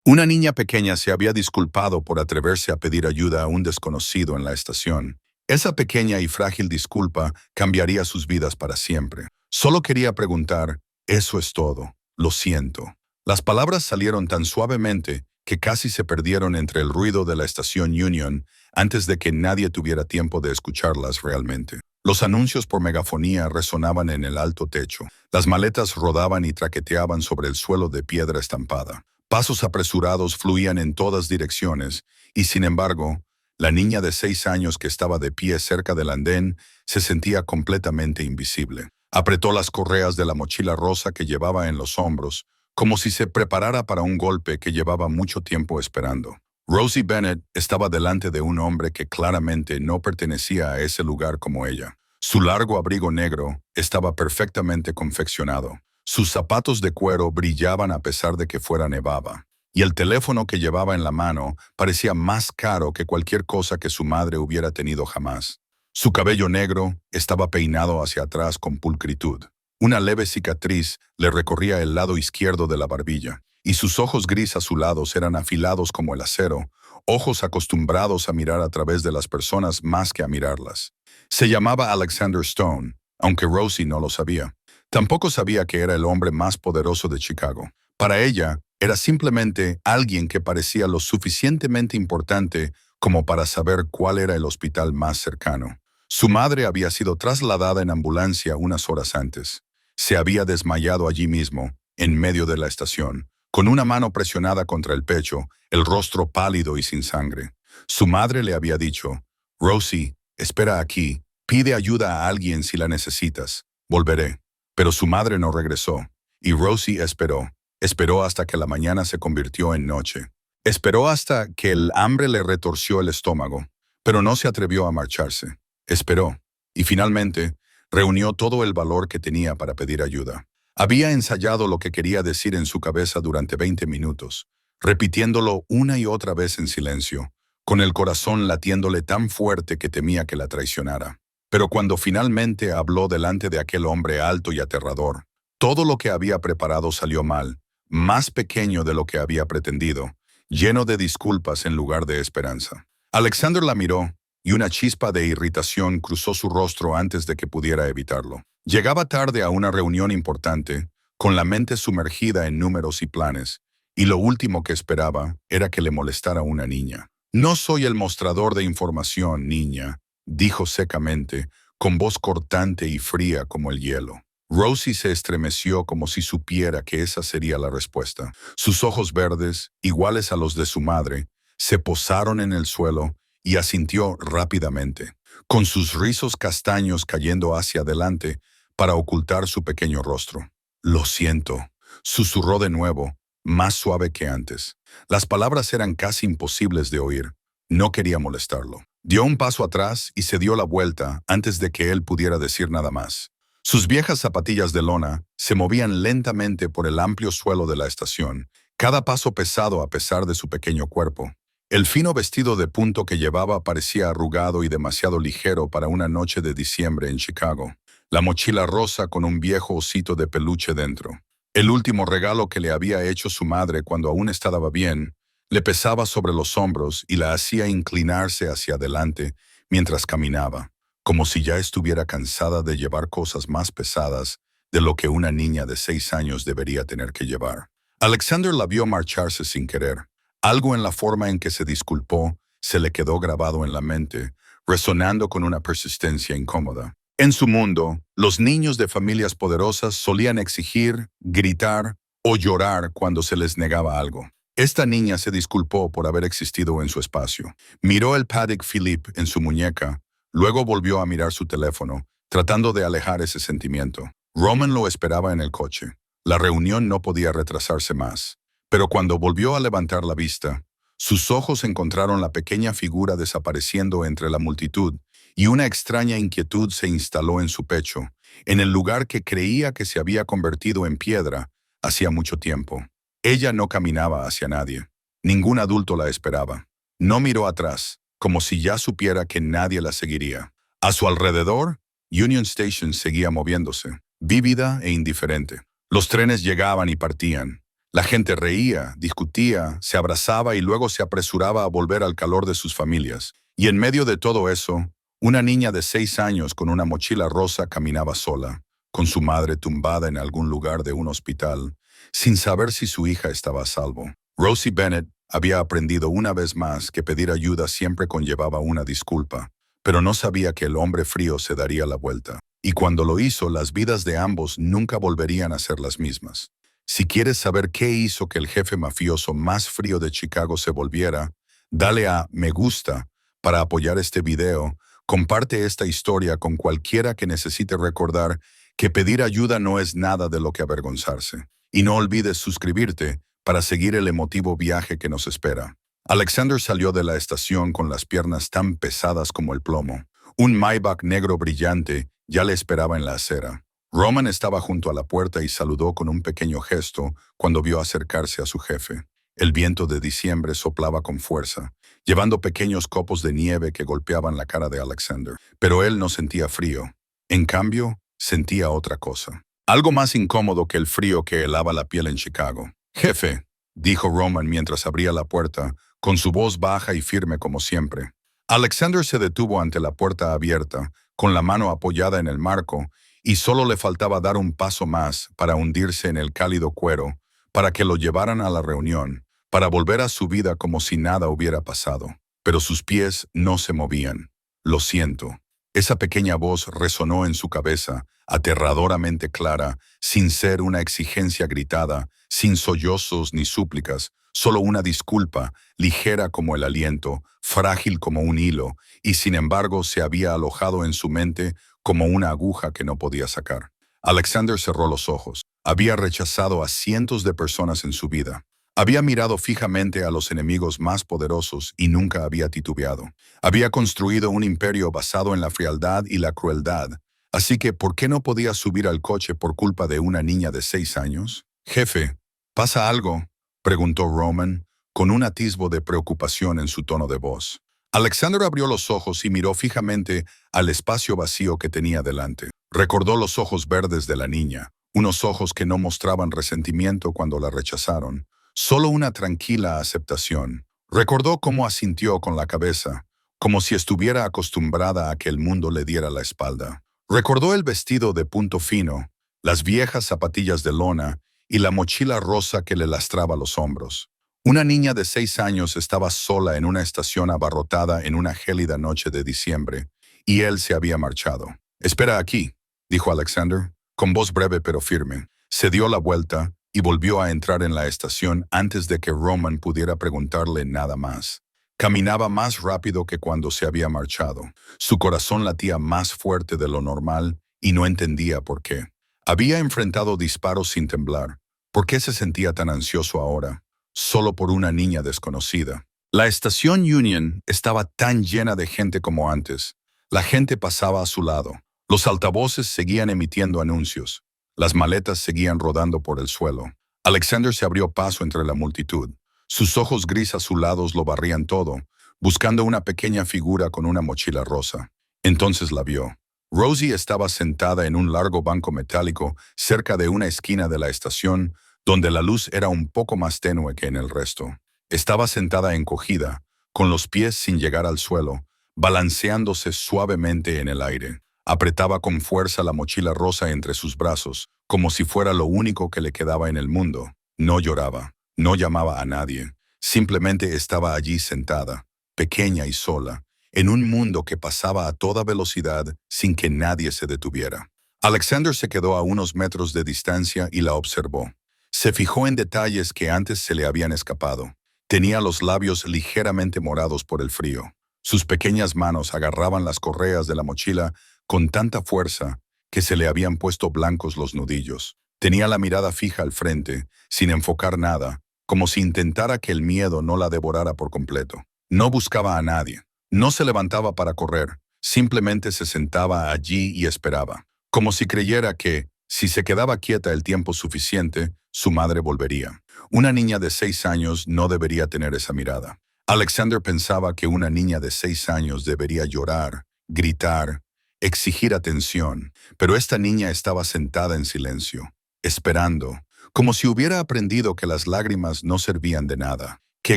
Una niña pequeña se había disculpado por atreverse a pedir ayuda a un desconocido en la estación. Esa pequeña y frágil disculpa cambiaría sus vidas para siempre. Solo quería preguntar, eso es todo, lo siento. Las palabras salieron tan suavemente que casi se perdieron entre el ruido de la estación Union antes de que nadie tuviera tiempo de escucharlas realmente. Los anuncios por megafonía resonaban en el alto techo. Las maletas rodaban y traqueteaban sobre el suelo de piedra estampada. Pasos apresurados fluían en todas direcciones, y sin embargo, la niña de 6 años que estaba de pie cerca del andén se sentía completamente invisible. Apretó las correas de la mochila rosa que llevaba en los hombros, como si se preparara para un golpe que llevaba mucho tiempo esperando. Rosie Bennett estaba delante de un hombre que claramente no pertenecía a ese lugar como ella. Su largo abrigo negro estaba perfectamente confeccionado. Sus zapatos de cuero brillaban a pesar de que fuera nevaba, y el teléfono que llevaba en la mano parecía más caro que cualquier cosa que su madre hubiera tenido jamás. Su cabello negro estaba peinado hacia atrás con pulcritud. Una leve cicatriz le recorría el lado izquierdo de la barbilla, y sus ojos gris azulados eran afilados como el acero, ojos acostumbrados a mirar a través de las personas más que a mirarlas. Se llamaba Alexander Stone, aunque Rosie no lo sabía. Tampoco sabía que era el hombre más poderoso de Chicago. Para ella, era simplemente alguien que parecía lo suficientemente importante como para saber cuál era el hospital más cercano. Su madre había sido trasladada en ambulancia unas horas antes. Se había desmayado allí mismo, en medio de la estación, con una mano presionada contra el pecho, el rostro pálido y sin sangre. Su madre le había dicho, «Rosie, espera aquí, pide ayuda a alguien si la necesitas, volveré». Pero su madre no regresó, y Rosie esperó hasta que la mañana se convirtió en noche. Esperó hasta que el hambre le retorció el estómago, pero no se atrevió a marcharse. Esperó, y finalmente reunió todo el valor que tenía para pedir ayuda. Había ensayado lo que quería decir en su cabeza durante 20 minutos, repitiéndolo una y otra vez en silencio, con el corazón latiéndole tan fuerte que temía que la traicionara. Pero cuando finalmente habló delante de aquel hombre alto y aterrador, todo lo que había preparado salió mal, más pequeño de lo que había pretendido, lleno de disculpas en lugar de esperanza. Alexander la miró, y una chispa de irritación cruzó su rostro antes de que pudiera evitarlo. Llegaba tarde a una reunión importante, con la mente sumergida en números y planes, y lo último que esperaba era que le molestara una niña. «No soy el mostrador de información, niña», dijo secamente, con voz cortante y fría como el hielo. Rosie se estremeció como si supiera que esa sería la respuesta. Sus ojos verdes, iguales a los de su madre, se posaron en el suelo y asintió rápidamente, con sus rizos castaños cayendo hacia adelante para ocultar su pequeño rostro. «Lo siento», susurró de nuevo, más suave que antes. Las palabras eran casi imposibles de oír. No quería molestarlo. Dio un paso atrás y se dio la vuelta antes de que él pudiera decir nada más. Sus viejas zapatillas de lona se movían lentamente por el amplio suelo de la estación, cada paso pesado a pesar de su pequeño cuerpo. El fino vestido de punto que llevaba parecía arrugado y demasiado ligero para una noche de diciembre en Chicago. La mochila rosa con un viejo osito de peluche dentro. El último regalo que le había hecho su madre cuando aún estaba bien, le pesaba sobre los hombros y la hacía inclinarse hacia adelante mientras caminaba, como si ya estuviera cansada de llevar cosas más pesadas de lo que una niña de 6 años debería tener que llevar. Alexander la vio marcharse sin querer. Algo en la forma en que se disculpó se le quedó grabado en la mente, resonando con una persistencia incómoda. En su mundo, los niños de familias poderosas solían exigir, gritar o llorar cuando se les negaba algo. Esta niña se disculpó por haber existido en su espacio. Miró el Patek Philippe en su muñeca, luego volvió a mirar su teléfono, tratando de alejar ese sentimiento. Roman lo esperaba en el coche. La reunión no podía retrasarse más. Pero cuando volvió a levantar la vista, sus ojos encontraron la pequeña figura desapareciendo entre la multitud, y una extraña inquietud se instaló en su pecho, en el lugar que creía que se había convertido en piedra hacía mucho tiempo. Ella no caminaba hacia nadie. Ningún adulto la esperaba. No miró atrás, como si ya supiera que nadie la seguiría. A su alrededor, Union Station seguía moviéndose, vívida e indiferente. Los trenes llegaban y partían. La gente reía, discutía, se abrazaba y luego se apresuraba a volver al calor de sus familias. Y en medio de todo eso, una niña de 6 años con una mochila rosa caminaba sola, con su madre tumbada en algún lugar de un hospital, sin saber si su hija estaba a salvo. Rosie Bennett había aprendido una vez más que pedir ayuda siempre conllevaba una disculpa, pero no sabía que el hombre frío se daría la vuelta. Y cuando lo hizo, las vidas de ambos nunca volverían a ser las mismas. Si quieres saber qué hizo que el jefe mafioso más frío de Chicago se volviera, dale a me gusta para apoyar este video. Comparte esta historia con cualquiera que necesite recordar que pedir ayuda no es nada de lo que avergonzarse. Y no olvides suscribirte para seguir el emotivo viaje que nos espera. Alexander salió de la estación con las piernas tan pesadas como el plomo. Un Maybach negro brillante ya le esperaba en la acera. Roman estaba junto a la puerta y saludó con un pequeño gesto cuando vio acercarse a su jefe. El viento de diciembre soplaba con fuerza, llevando pequeños copos de nieve que golpeaban la cara de Alexander. Pero él no sentía frío. En cambio, sentía otra cosa. Algo más incómodo que el frío que helaba la piel en Chicago. «Jefe», dijo Roman mientras abría la puerta, con su voz baja y firme como siempre. Alexander se detuvo ante la puerta abierta, con la mano apoyada en el marco, y solo le faltaba dar un paso más para hundirse en el cálido cuero, para que lo llevaran a la reunión, para volver a su vida como si nada hubiera pasado. Pero sus pies no se movían. «Lo siento». Esa pequeña voz resonó en su cabeza, aterradoramente clara, sin ser una exigencia gritada, sin sollozos ni súplicas, solo una disculpa, ligera como el aliento, frágil como un hilo, y sin embargo se había alojado en su mente como una aguja que no podía sacar. Alexander cerró los ojos. Había rechazado a cientos de personas en su vida. Había mirado fijamente a los enemigos más poderosos y nunca había titubeado. Había construido un imperio basado en la frialdad y la crueldad. Así que, ¿por qué no podía subir al coche por culpa de una niña de 6 años? «Jefe, ¿pasa algo?», preguntó Roman, con un atisbo de preocupación en su tono de voz. Alexander abrió los ojos y miró fijamente al espacio vacío que tenía delante. Recordó los ojos verdes de la niña, unos ojos que no mostraban resentimiento cuando la rechazaron, solo una tranquila aceptación. Recordó cómo asintió con la cabeza, como si estuviera acostumbrada a que el mundo le diera la espalda. Recordó el vestido de punto fino, las viejas zapatillas de lona y la mochila rosa que le lastraba los hombros. Una niña de 6 años estaba sola en una estación abarrotada en una gélida noche de diciembre, y él se había marchado. «Espera aquí», dijo Alexander, con voz breve pero firme. Se dio la vuelta y volvió a entrar en la estación antes de que Roman pudiera preguntarle nada más. Caminaba más rápido que cuando se había marchado. Su corazón latía más fuerte de lo normal y no entendía por qué. Había enfrentado disparos sin temblar. ¿Por qué se sentía tan ansioso ahora? Solo por una niña desconocida. La estación Union estaba tan llena de gente como antes. La gente pasaba a su lado. Los altavoces seguían emitiendo anuncios. Las maletas seguían rodando por el suelo. Alexander se abrió paso entre la multitud. Sus ojos gris azulados lo barrían todo, buscando una pequeña figura con una mochila rosa. Entonces la vio. Rosie estaba sentada en un largo banco metálico cerca de una esquina de la estación, donde la luz era un poco más tenue que en el resto. Estaba sentada encogida, con los pies sin llegar al suelo, balanceándose suavemente en el aire. Apretaba con fuerza la mochila rosa entre sus brazos, como si fuera lo único que le quedaba en el mundo. No lloraba, no llamaba a nadie, simplemente estaba allí sentada, pequeña y sola, en un mundo que pasaba a toda velocidad sin que nadie se detuviera. Alexander se quedó a unos metros de distancia y la observó. Se fijó en detalles que antes se le habían escapado. Tenía los labios ligeramente morados por el frío. Sus pequeñas manos agarraban las correas de la mochila con tanta fuerza que se le habían puesto blancos los nudillos. Tenía la mirada fija al frente, sin enfocar nada, como si intentara que el miedo no la devorara por completo. No buscaba a nadie. No se levantaba para correr. Simplemente se sentaba allí y esperaba. Como si creyera que, si se quedaba quieta el tiempo suficiente, su madre volvería. Una niña de 6 años no debería tener esa mirada. Alexander pensaba que una niña de 6 años debería llorar, gritar, exigir atención, pero esta niña estaba sentada en silencio, esperando, como si hubiera aprendido que las lágrimas no servían de nada, que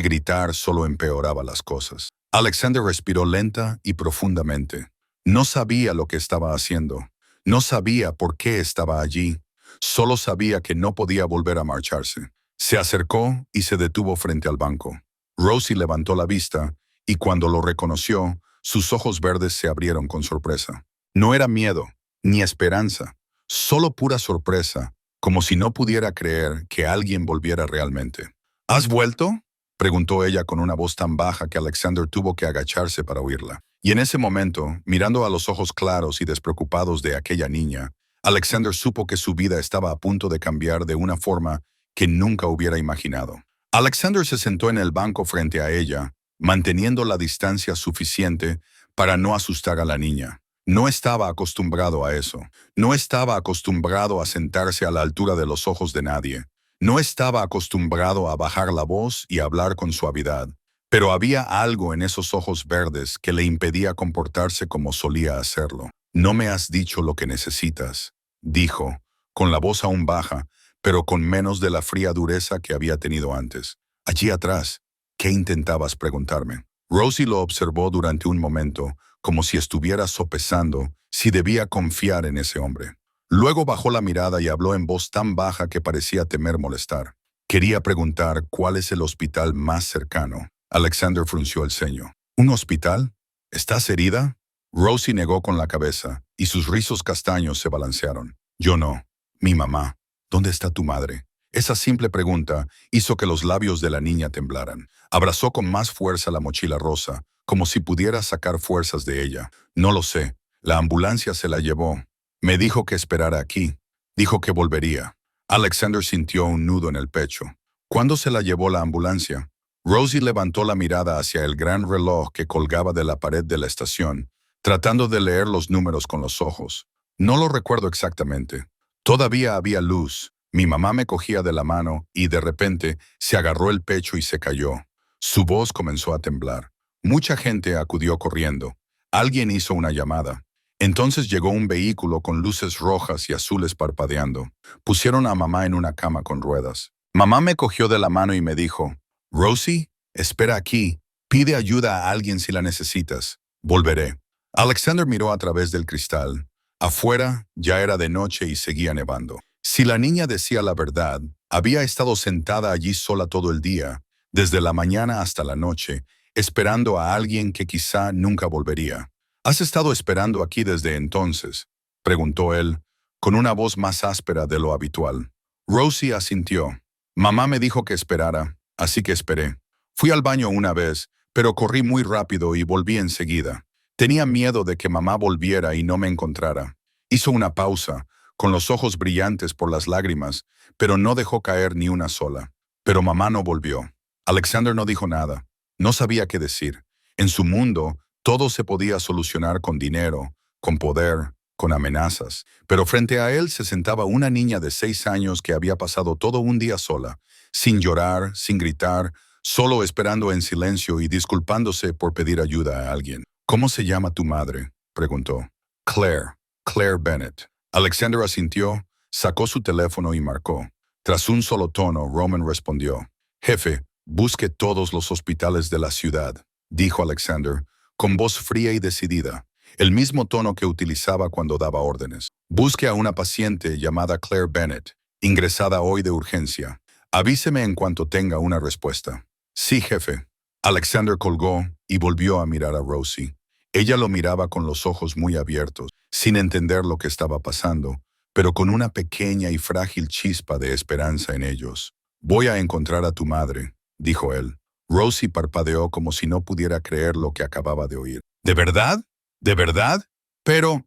gritar solo empeoraba las cosas. Alexander respiró lenta y profundamente. No sabía lo que estaba haciendo. No sabía por qué estaba allí. Solo sabía que no podía volver a marcharse. Se acercó y se detuvo frente al banco. Rosie levantó la vista y cuando lo reconoció, sus ojos verdes se abrieron con sorpresa. No era miedo, ni esperanza, solo pura sorpresa, como si no pudiera creer que alguien volviera realmente. ¿Has vuelto?, preguntó ella con una voz tan baja que Alexander tuvo que agacharse para oírla. Y en ese momento, mirando a los ojos claros y despreocupados de aquella niña, Alexander supo que su vida estaba a punto de cambiar de una forma que nunca hubiera imaginado. Alexander se sentó en el banco frente a ella, manteniendo la distancia suficiente para no asustar a la niña. No estaba acostumbrado a eso. No estaba acostumbrado a sentarse a la altura de los ojos de nadie. No estaba acostumbrado a bajar la voz y hablar con suavidad. Pero había algo en esos ojos verdes que le impedía comportarse como solía hacerlo. «No me has dicho lo que necesitas», dijo, con la voz aún baja, pero con menos de la fría dureza que había tenido antes. «Allí atrás, ¿qué intentabas preguntarme?». Rosie lo observó durante un momento, como si estuviera sopesando si debía confiar en ese hombre. Luego bajó la mirada y habló en voz tan baja que parecía temer molestar. «Quería preguntar cuál es el hospital más cercano». Alexander frunció el ceño. «¿Un hospital? ¿Estás herida?». Rosie negó con la cabeza, y sus rizos castaños se balancearon. «Yo no. Mi mamá. ¿Dónde está tu madre?». Esa simple pregunta hizo que los labios de la niña temblaran. Abrazó con más fuerza la mochila rosa, como si pudiera sacar fuerzas de ella. «No lo sé. La ambulancia se la llevó. Me dijo que esperara aquí. Dijo que volvería». Alexander sintió un nudo en el pecho. «¿Cuándo se la llevó la ambulancia?». Rosie levantó la mirada hacia el gran reloj que colgaba de la pared de la estación, tratando de leer los números con los ojos. «No lo recuerdo exactamente. Todavía había luz. Mi mamá me cogía de la mano y de repente se agarró el pecho y se cayó». Su voz comenzó a temblar. Mucha gente acudió corriendo. Alguien hizo una llamada. Entonces llegó un vehículo con luces rojas y azules parpadeando. Pusieron a mamá en una cama con ruedas. Mamá me cogió de la mano y me dijo: «Rosie, espera aquí. Pide ayuda a alguien si la necesitas. Volveré». Alexander miró a través del cristal. Afuera ya era de noche y seguía nevando. Si la niña decía la verdad, había estado sentada allí sola todo el día, desde la mañana hasta la noche, esperando a alguien que quizá nunca volvería. «¿Has estado esperando aquí desde entonces?», preguntó él, con una voz más áspera de lo habitual. Rosie asintió. «Mamá me dijo que esperara, así que esperé. Fui al baño una vez, pero corrí muy rápido y volví enseguida. Tenía miedo de que mamá volviera y no me encontrara». Hizo una pausa, con los ojos brillantes por las lágrimas, pero no dejó caer ni una sola. Pero mamá no volvió. Alexander no dijo nada. No sabía qué decir. En su mundo, todo se podía solucionar con dinero, con poder, con amenazas. Pero frente a él se sentaba una niña de 6 años que había pasado todo un día sola, sin llorar, sin gritar, solo esperando en silencio y disculpándose por pedir ayuda a alguien. «¿Cómo se llama tu madre?», preguntó. «Claire Bennett». Alexander asintió, sacó su teléfono y marcó. Tras un solo tono, Roman respondió. «Jefe, busque todos los hospitales de la ciudad», dijo Alexander, con voz fría y decidida, el mismo tono que utilizaba cuando daba órdenes. «Busque a una paciente llamada Claire Bennett, ingresada hoy de urgencia. Avíseme en cuanto tenga una respuesta». «Sí, jefe». Alexander colgó y volvió a mirar a Rosie. Ella lo miraba con los ojos muy abiertos, sin entender lo que estaba pasando, pero con una pequeña y frágil chispa de esperanza en ellos. «Voy a encontrar a tu madre», dijo él. Rosie parpadeó como si no pudiera creer lo que acababa de oír. «¿De verdad? ¿De verdad? Pero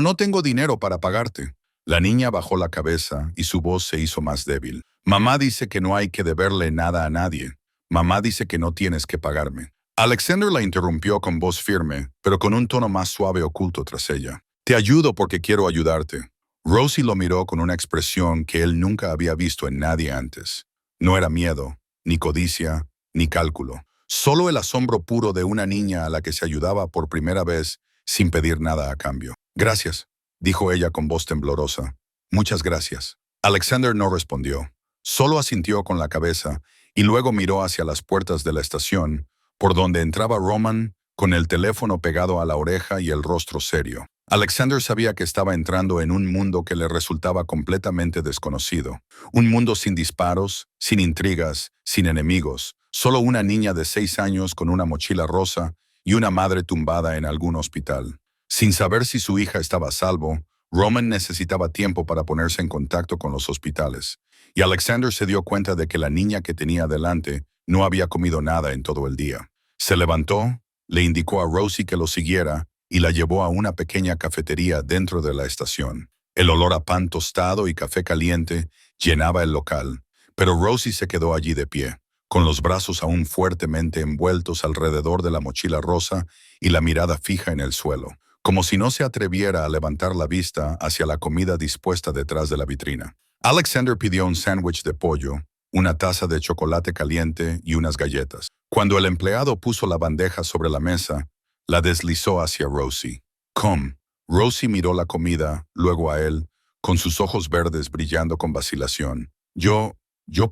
no tengo dinero para pagarte». La niña bajó la cabeza y su voz se hizo más débil. «Mamá dice que no hay que deberle nada a nadie. Mamá dice que no tienes que pagarme». Alexander la interrumpió con voz firme, pero con un tono más suave oculto tras ella. «Te ayudo porque quiero ayudarte». Rosie lo miró con una expresión que él nunca había visto en nadie antes. No era miedo, ni codicia, ni cálculo. Solo el asombro puro de una niña a la que se ayudaba por primera vez sin pedir nada a cambio. «Gracias», dijo ella con voz temblorosa. «Muchas gracias». Alexander no respondió. Solo asintió con la cabeza y luego miró hacia las puertas de la estación, por donde entraba Roman con el teléfono pegado a la oreja y el rostro serio. Alexander sabía que estaba entrando en un mundo que le resultaba completamente desconocido. Un mundo sin disparos, sin intrigas, sin enemigos. Solo una niña de 6 años con una mochila rosa y una madre tumbada en algún hospital. Sin saber si su hija estaba a salvo, Roman necesitaba tiempo para ponerse en contacto con los hospitales. Y Alexander se dio cuenta de que la niña que tenía delante no había comido nada en todo el día. Se levantó, le indicó a Rosie que lo siguiera y la llevó a una pequeña cafetería dentro de la estación. El olor a pan tostado y café caliente llenaba el local, pero Rosie se quedó allí de pie, con los brazos aún fuertemente envueltos alrededor de la mochila rosa y la mirada fija en el suelo, como si no se atreviera a levantar la vista hacia la comida dispuesta detrás de la vitrina. Alexander pidió un sándwich de pollo, una taza de chocolate caliente y unas galletas. Cuando el empleado puso la bandeja sobre la mesa, la deslizó hacia Rosie. «Come». Rosie miró la comida, luego a él, con sus ojos verdes brillando con vacilación. Yo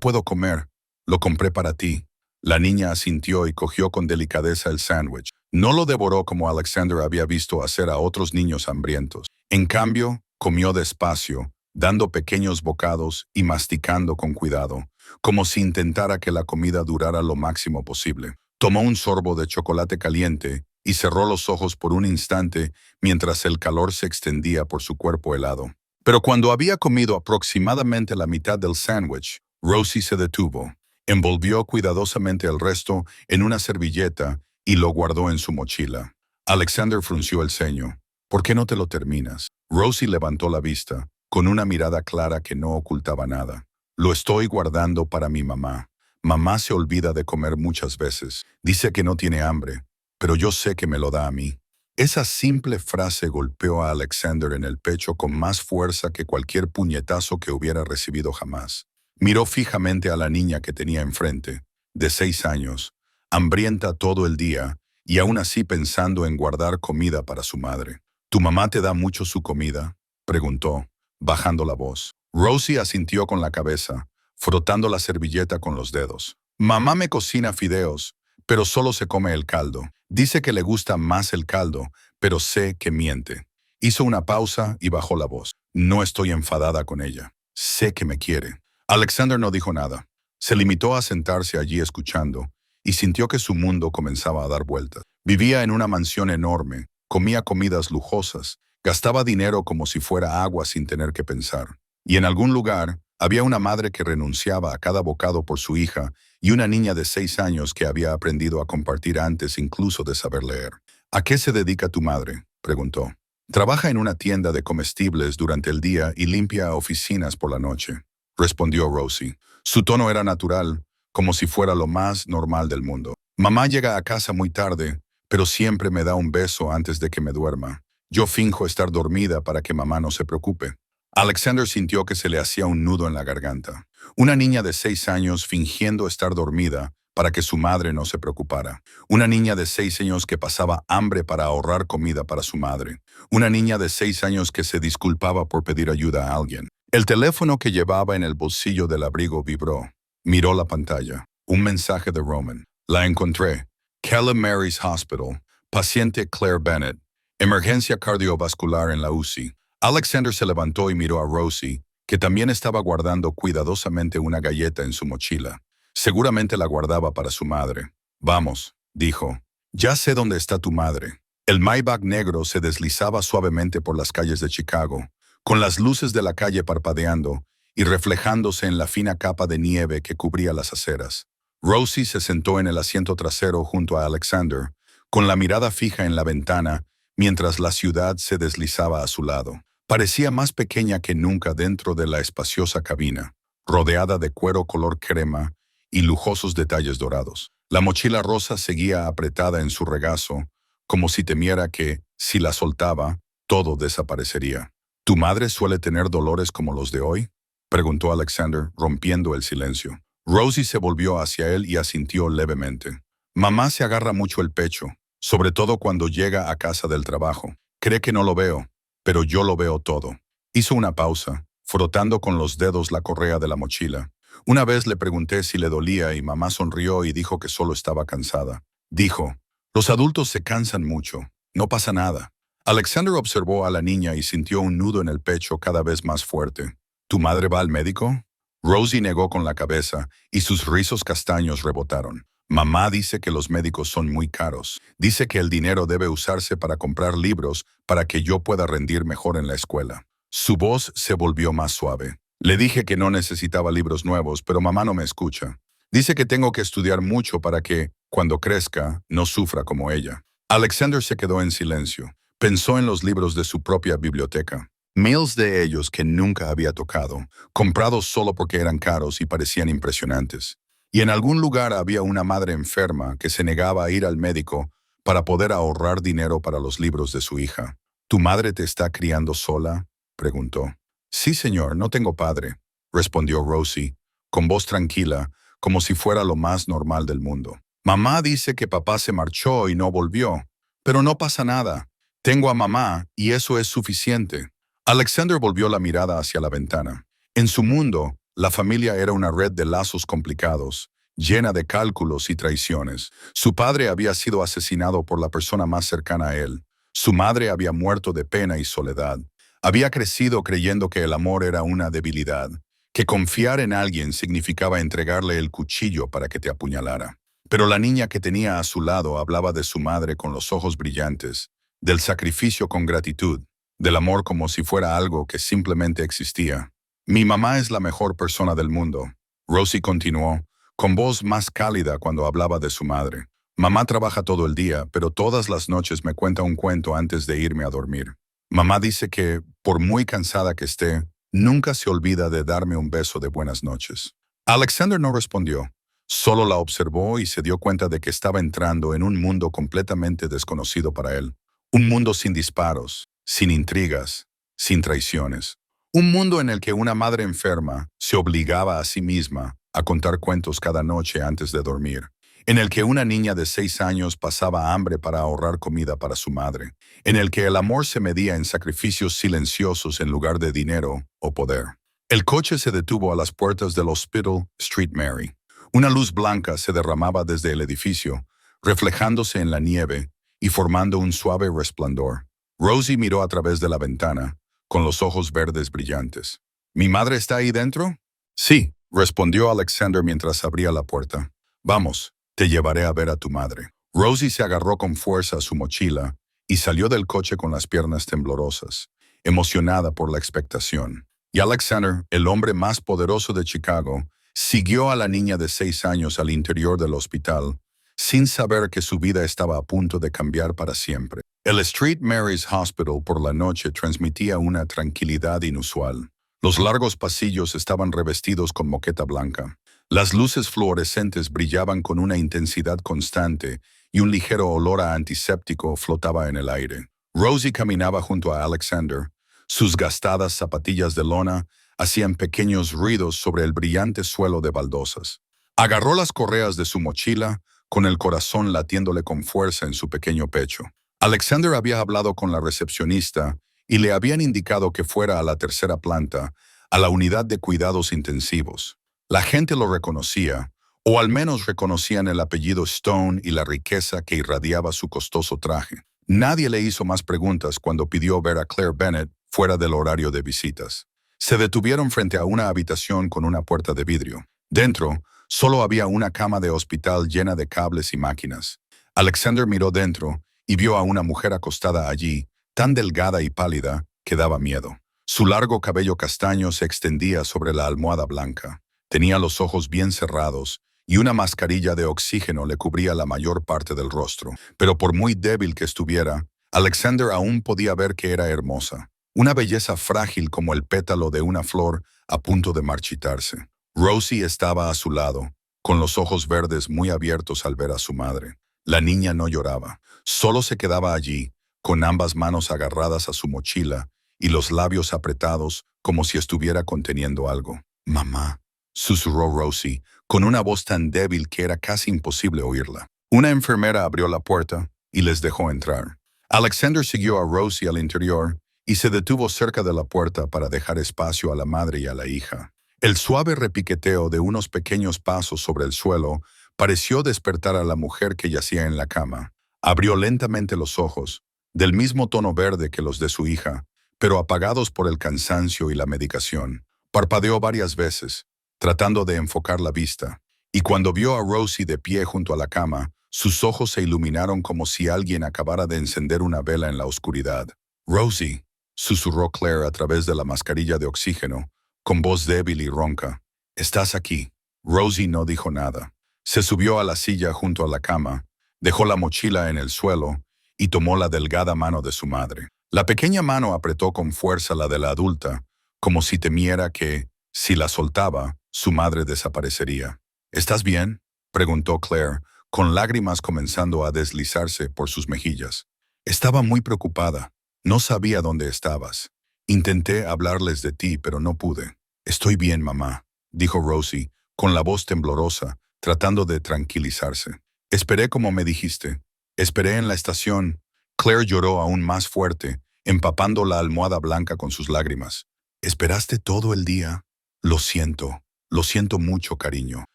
puedo comer. Lo compré para ti». La niña asintió y cogió con delicadeza el sándwich. No lo devoró como Alexander había visto hacer a otros niños hambrientos. En cambio, comió despacio, dando pequeños bocados y masticando con cuidado, como si intentara que la comida durara lo máximo posible. Tomó un sorbo de chocolate caliente y cerró los ojos por un instante mientras el calor se extendía por su cuerpo helado. Pero cuando había comido aproximadamente la mitad del sándwich, Rosie se detuvo, envolvió cuidadosamente el resto en una servilleta y lo guardó en su mochila. Alexander frunció el ceño. «¿Por qué no te lo terminas?» Rosie levantó la vista, con una mirada clara que no ocultaba nada. «Lo estoy guardando para mi mamá. Mamá se olvida de comer muchas veces. Dice que no tiene hambre, pero yo sé que me lo da a mí». Esa simple frase golpeó a Alexander en el pecho con más fuerza que cualquier puñetazo que hubiera recibido jamás. Miró fijamente a la niña que tenía enfrente, de 6 años, hambrienta todo el día y aún así pensando en guardar comida para su madre. «¿Tu mamá te da mucho su comida?», preguntó, bajando la voz. Rosie asintió con la cabeza, frotando la servilleta con los dedos. «Mamá me cocina fideos, pero solo se come el caldo. Dice que le gusta más el caldo, pero sé que miente». Hizo una pausa y bajó la voz. «No estoy enfadada con ella. Sé que me quiere». Alexander no dijo nada. Se limitó a sentarse allí escuchando, y sintió que su mundo comenzaba a dar vueltas. Vivía en una mansión enorme, comía comidas lujosas, gastaba dinero como si fuera agua sin tener que pensar. Y en algún lugar había una madre que renunciaba a cada bocado por su hija y una niña de 6 años que había aprendido a compartir antes incluso de saber leer. «¿A qué se dedica tu madre?», preguntó. «Trabaja en una tienda de comestibles durante el día y limpia oficinas por la noche», respondió Rosie. Su tono era natural, como si fuera lo más normal del mundo. «Mamá llega a casa muy tarde, pero siempre me da un beso antes de que me duerma. Yo finjo estar dormida para que mamá no se preocupe». Alexander sintió que se le hacía un nudo en la garganta. Una niña de 6 años fingiendo estar dormida para que su madre no se preocupara. Una niña de 6 años que pasaba hambre para ahorrar comida para su madre. Una niña de 6 años que se disculpaba por pedir ayuda a alguien. El teléfono que llevaba en el bolsillo del abrigo vibró. Miró la pantalla. Un mensaje de Roman. «La encontré. Kelly Mary's Hospital. Paciente Claire Bennett. Emergencia cardiovascular en la UCI». Alexander se levantó y miró a Rosie, que también estaba guardando cuidadosamente una galleta en su mochila. Seguramente la guardaba para su madre. «Vamos», dijo. «Ya sé dónde está tu madre». El Maybach negro se deslizaba suavemente por las calles de Chicago, con las luces de la calle parpadeando y reflejándose en la fina capa de nieve que cubría las aceras. Rosie se sentó en el asiento trasero junto a Alexander, con la mirada fija en la ventana, mientras la ciudad se deslizaba a su lado. Parecía más pequeña que nunca dentro de la espaciosa cabina, rodeada de cuero color crema y lujosos detalles dorados. La mochila rosa seguía apretada en su regazo, como si temiera que, si la soltaba, todo desaparecería. «¿Tu madre suele tener dolores como los de hoy?», preguntó Alexander, rompiendo el silencio. Rosie se volvió hacia él y asintió levemente. «Mamá se agarra mucho el pecho, sobre todo cuando llega a casa del trabajo. Cree que no lo veo, pero yo lo veo todo». Hizo una pausa, frotando con los dedos la correa de la mochila. Una vez le pregunté si le dolía y mamá sonrió y dijo que solo estaba cansada. Dijo, los adultos se cansan mucho, no pasa nada. Alexander observó a la niña y sintió un nudo en el pecho cada vez más fuerte. ¿Tu madre va al médico? Rosie negó con la cabeza y sus rizos castaños rebotaron. Mamá dice que los médicos son muy caros. Dice que el dinero debe usarse para comprar libros para que yo pueda rendir mejor en la escuela. Su voz se volvió más suave. Le dije que no necesitaba libros nuevos, pero mamá no me escucha. Dice que tengo que estudiar mucho para que, cuando crezca, no sufra como ella. Alexander se quedó en silencio. Pensó en los libros de su propia biblioteca. Miles de ellos que nunca había tocado, comprados solo porque eran caros y parecían impresionantes. Y en algún lugar había una madre enferma que se negaba a ir al médico para poder ahorrar dinero para los libros de su hija. ¿Tu madre te está criando sola?, preguntó. Sí, señor, no tengo padre, respondió Rosie, con voz tranquila, como si fuera lo más normal del mundo. Mamá dice que papá se marchó y no volvió, pero no pasa nada. Tengo a mamá y eso es suficiente. Alexander volvió la mirada hacia la ventana. En su mundo, la familia era una red de lazos complicados, llena de cálculos y traiciones. Su padre había sido asesinado por la persona más cercana a él. Su madre había muerto de pena y soledad. Había crecido creyendo que el amor era una debilidad, que confiar en alguien significaba entregarle el cuchillo para que te apuñalara. Pero la niña que tenía a su lado hablaba de su madre con los ojos brillantes, del sacrificio con gratitud, del amor como si fuera algo que simplemente existía. Mi mamá es la mejor persona del mundo, Rosie continuó, con voz más cálida cuando hablaba de su madre. Mamá trabaja todo el día, pero todas las noches me cuenta un cuento antes de irme a dormir. Mamá dice que, por muy cansada que esté, nunca se olvida de darme un beso de buenas noches. Alexander no respondió, solo la observó y se dio cuenta de que estaba entrando en un mundo completamente desconocido para él. Un mundo sin disparos, sin intrigas, sin traiciones. Un mundo en el que una madre enferma se obligaba a sí misma a contar cuentos cada noche antes de dormir. En el que una niña de 6 años pasaba hambre para ahorrar comida para su madre. En el que el amor se medía en sacrificios silenciosos en lugar de dinero o poder. El coche se detuvo a las puertas del Hospital St. Mary. Una luz blanca se derramaba desde el edificio, reflejándose en la nieve y formando un suave resplandor. Rosie miró a través de la ventana, con los ojos verdes brillantes. ¿Mi madre está ahí dentro? Sí, respondió Alexander mientras abría la puerta. Vamos, te llevaré a ver a tu madre. Rosie se agarró con fuerza a su mochila y salió del coche con las piernas temblorosas, emocionada por la expectación. Y Alexander, el hombre más poderoso de Chicago, siguió a la niña de 6 años al interior del hospital, sin saber que su vida estaba a punto de cambiar para siempre. El St. Mary's Hospital por la noche transmitía una tranquilidad inusual. Los largos pasillos estaban revestidos con moqueta blanca. Las luces fluorescentes brillaban con una intensidad constante y un ligero olor a antiséptico flotaba en el aire. Rosie caminaba junto a Alexander. Sus gastadas zapatillas de lona hacían pequeños ruidos sobre el brillante suelo de baldosas. Agarró las correas de su mochila, con el corazón latiéndole con fuerza en su pequeño pecho. Alexander había hablado con la recepcionista y le habían indicado que fuera a la 3ª planta, a la unidad de cuidados intensivos. La gente lo reconocía, o al menos reconocían el apellido Stone y la riqueza que irradiaba su costoso traje. Nadie le hizo más preguntas cuando pidió ver a Claire Bennett fuera del horario de visitas. Se detuvieron frente a una habitación con una puerta de vidrio. Dentro, solo había una cama de hospital llena de cables y máquinas. Alexander miró dentro y vio a una mujer acostada allí, tan delgada y pálida que daba miedo. Su largo cabello castaño se extendía sobre la almohada blanca. Tenía los ojos bien cerrados y una mascarilla de oxígeno le cubría la mayor parte del rostro. Pero por muy débil que estuviera, Alexander aún podía ver que era hermosa. Una belleza frágil como el pétalo de una flor a punto de marchitarse. Rosie estaba a su lado, con los ojos verdes muy abiertos al ver a su madre. La niña no lloraba, solo se quedaba allí, con ambas manos agarradas a su mochila y los labios apretados como si estuviera conteniendo algo. «Mamá», susurró Rosie, con una voz tan débil que era casi imposible oírla. Una enfermera abrió la puerta y les dejó entrar. Alexander siguió a Rosie al interior y se detuvo cerca de la puerta para dejar espacio a la madre y a la hija. El suave repiqueteo de unos pequeños pasos sobre el suelo pareció despertar a la mujer que yacía en la cama. Abrió lentamente los ojos, del mismo tono verde que los de su hija, pero apagados por el cansancio y la medicación. Parpadeó varias veces, tratando de enfocar la vista, y cuando vio a Rosie de pie junto a la cama, sus ojos se iluminaron como si alguien acabara de encender una vela en la oscuridad. «Rosie», susurró Claire a través de la mascarilla de oxígeno, con voz débil y ronca. «¿Estás aquí?» Rosie no dijo nada. Se subió a la silla junto a la cama, dejó la mochila en el suelo y tomó la delgada mano de su madre. La pequeña mano apretó con fuerza la de la adulta, como si temiera que, si la soltaba, su madre desaparecería. «¿Estás bien?», preguntó Claire, con lágrimas comenzando a deslizarse por sus mejillas. «Estaba muy preocupada. No sabía dónde estabas. Intenté hablarles de ti, pero no pude». «Estoy bien, mamá», dijo Rosie, con la voz temblorosa, tratando de tranquilizarse. «Esperé como me dijiste. Esperé en la estación». Claire lloró aún más fuerte, empapando la almohada blanca con sus lágrimas. «¿Esperaste todo el día?» Lo siento mucho, cariño.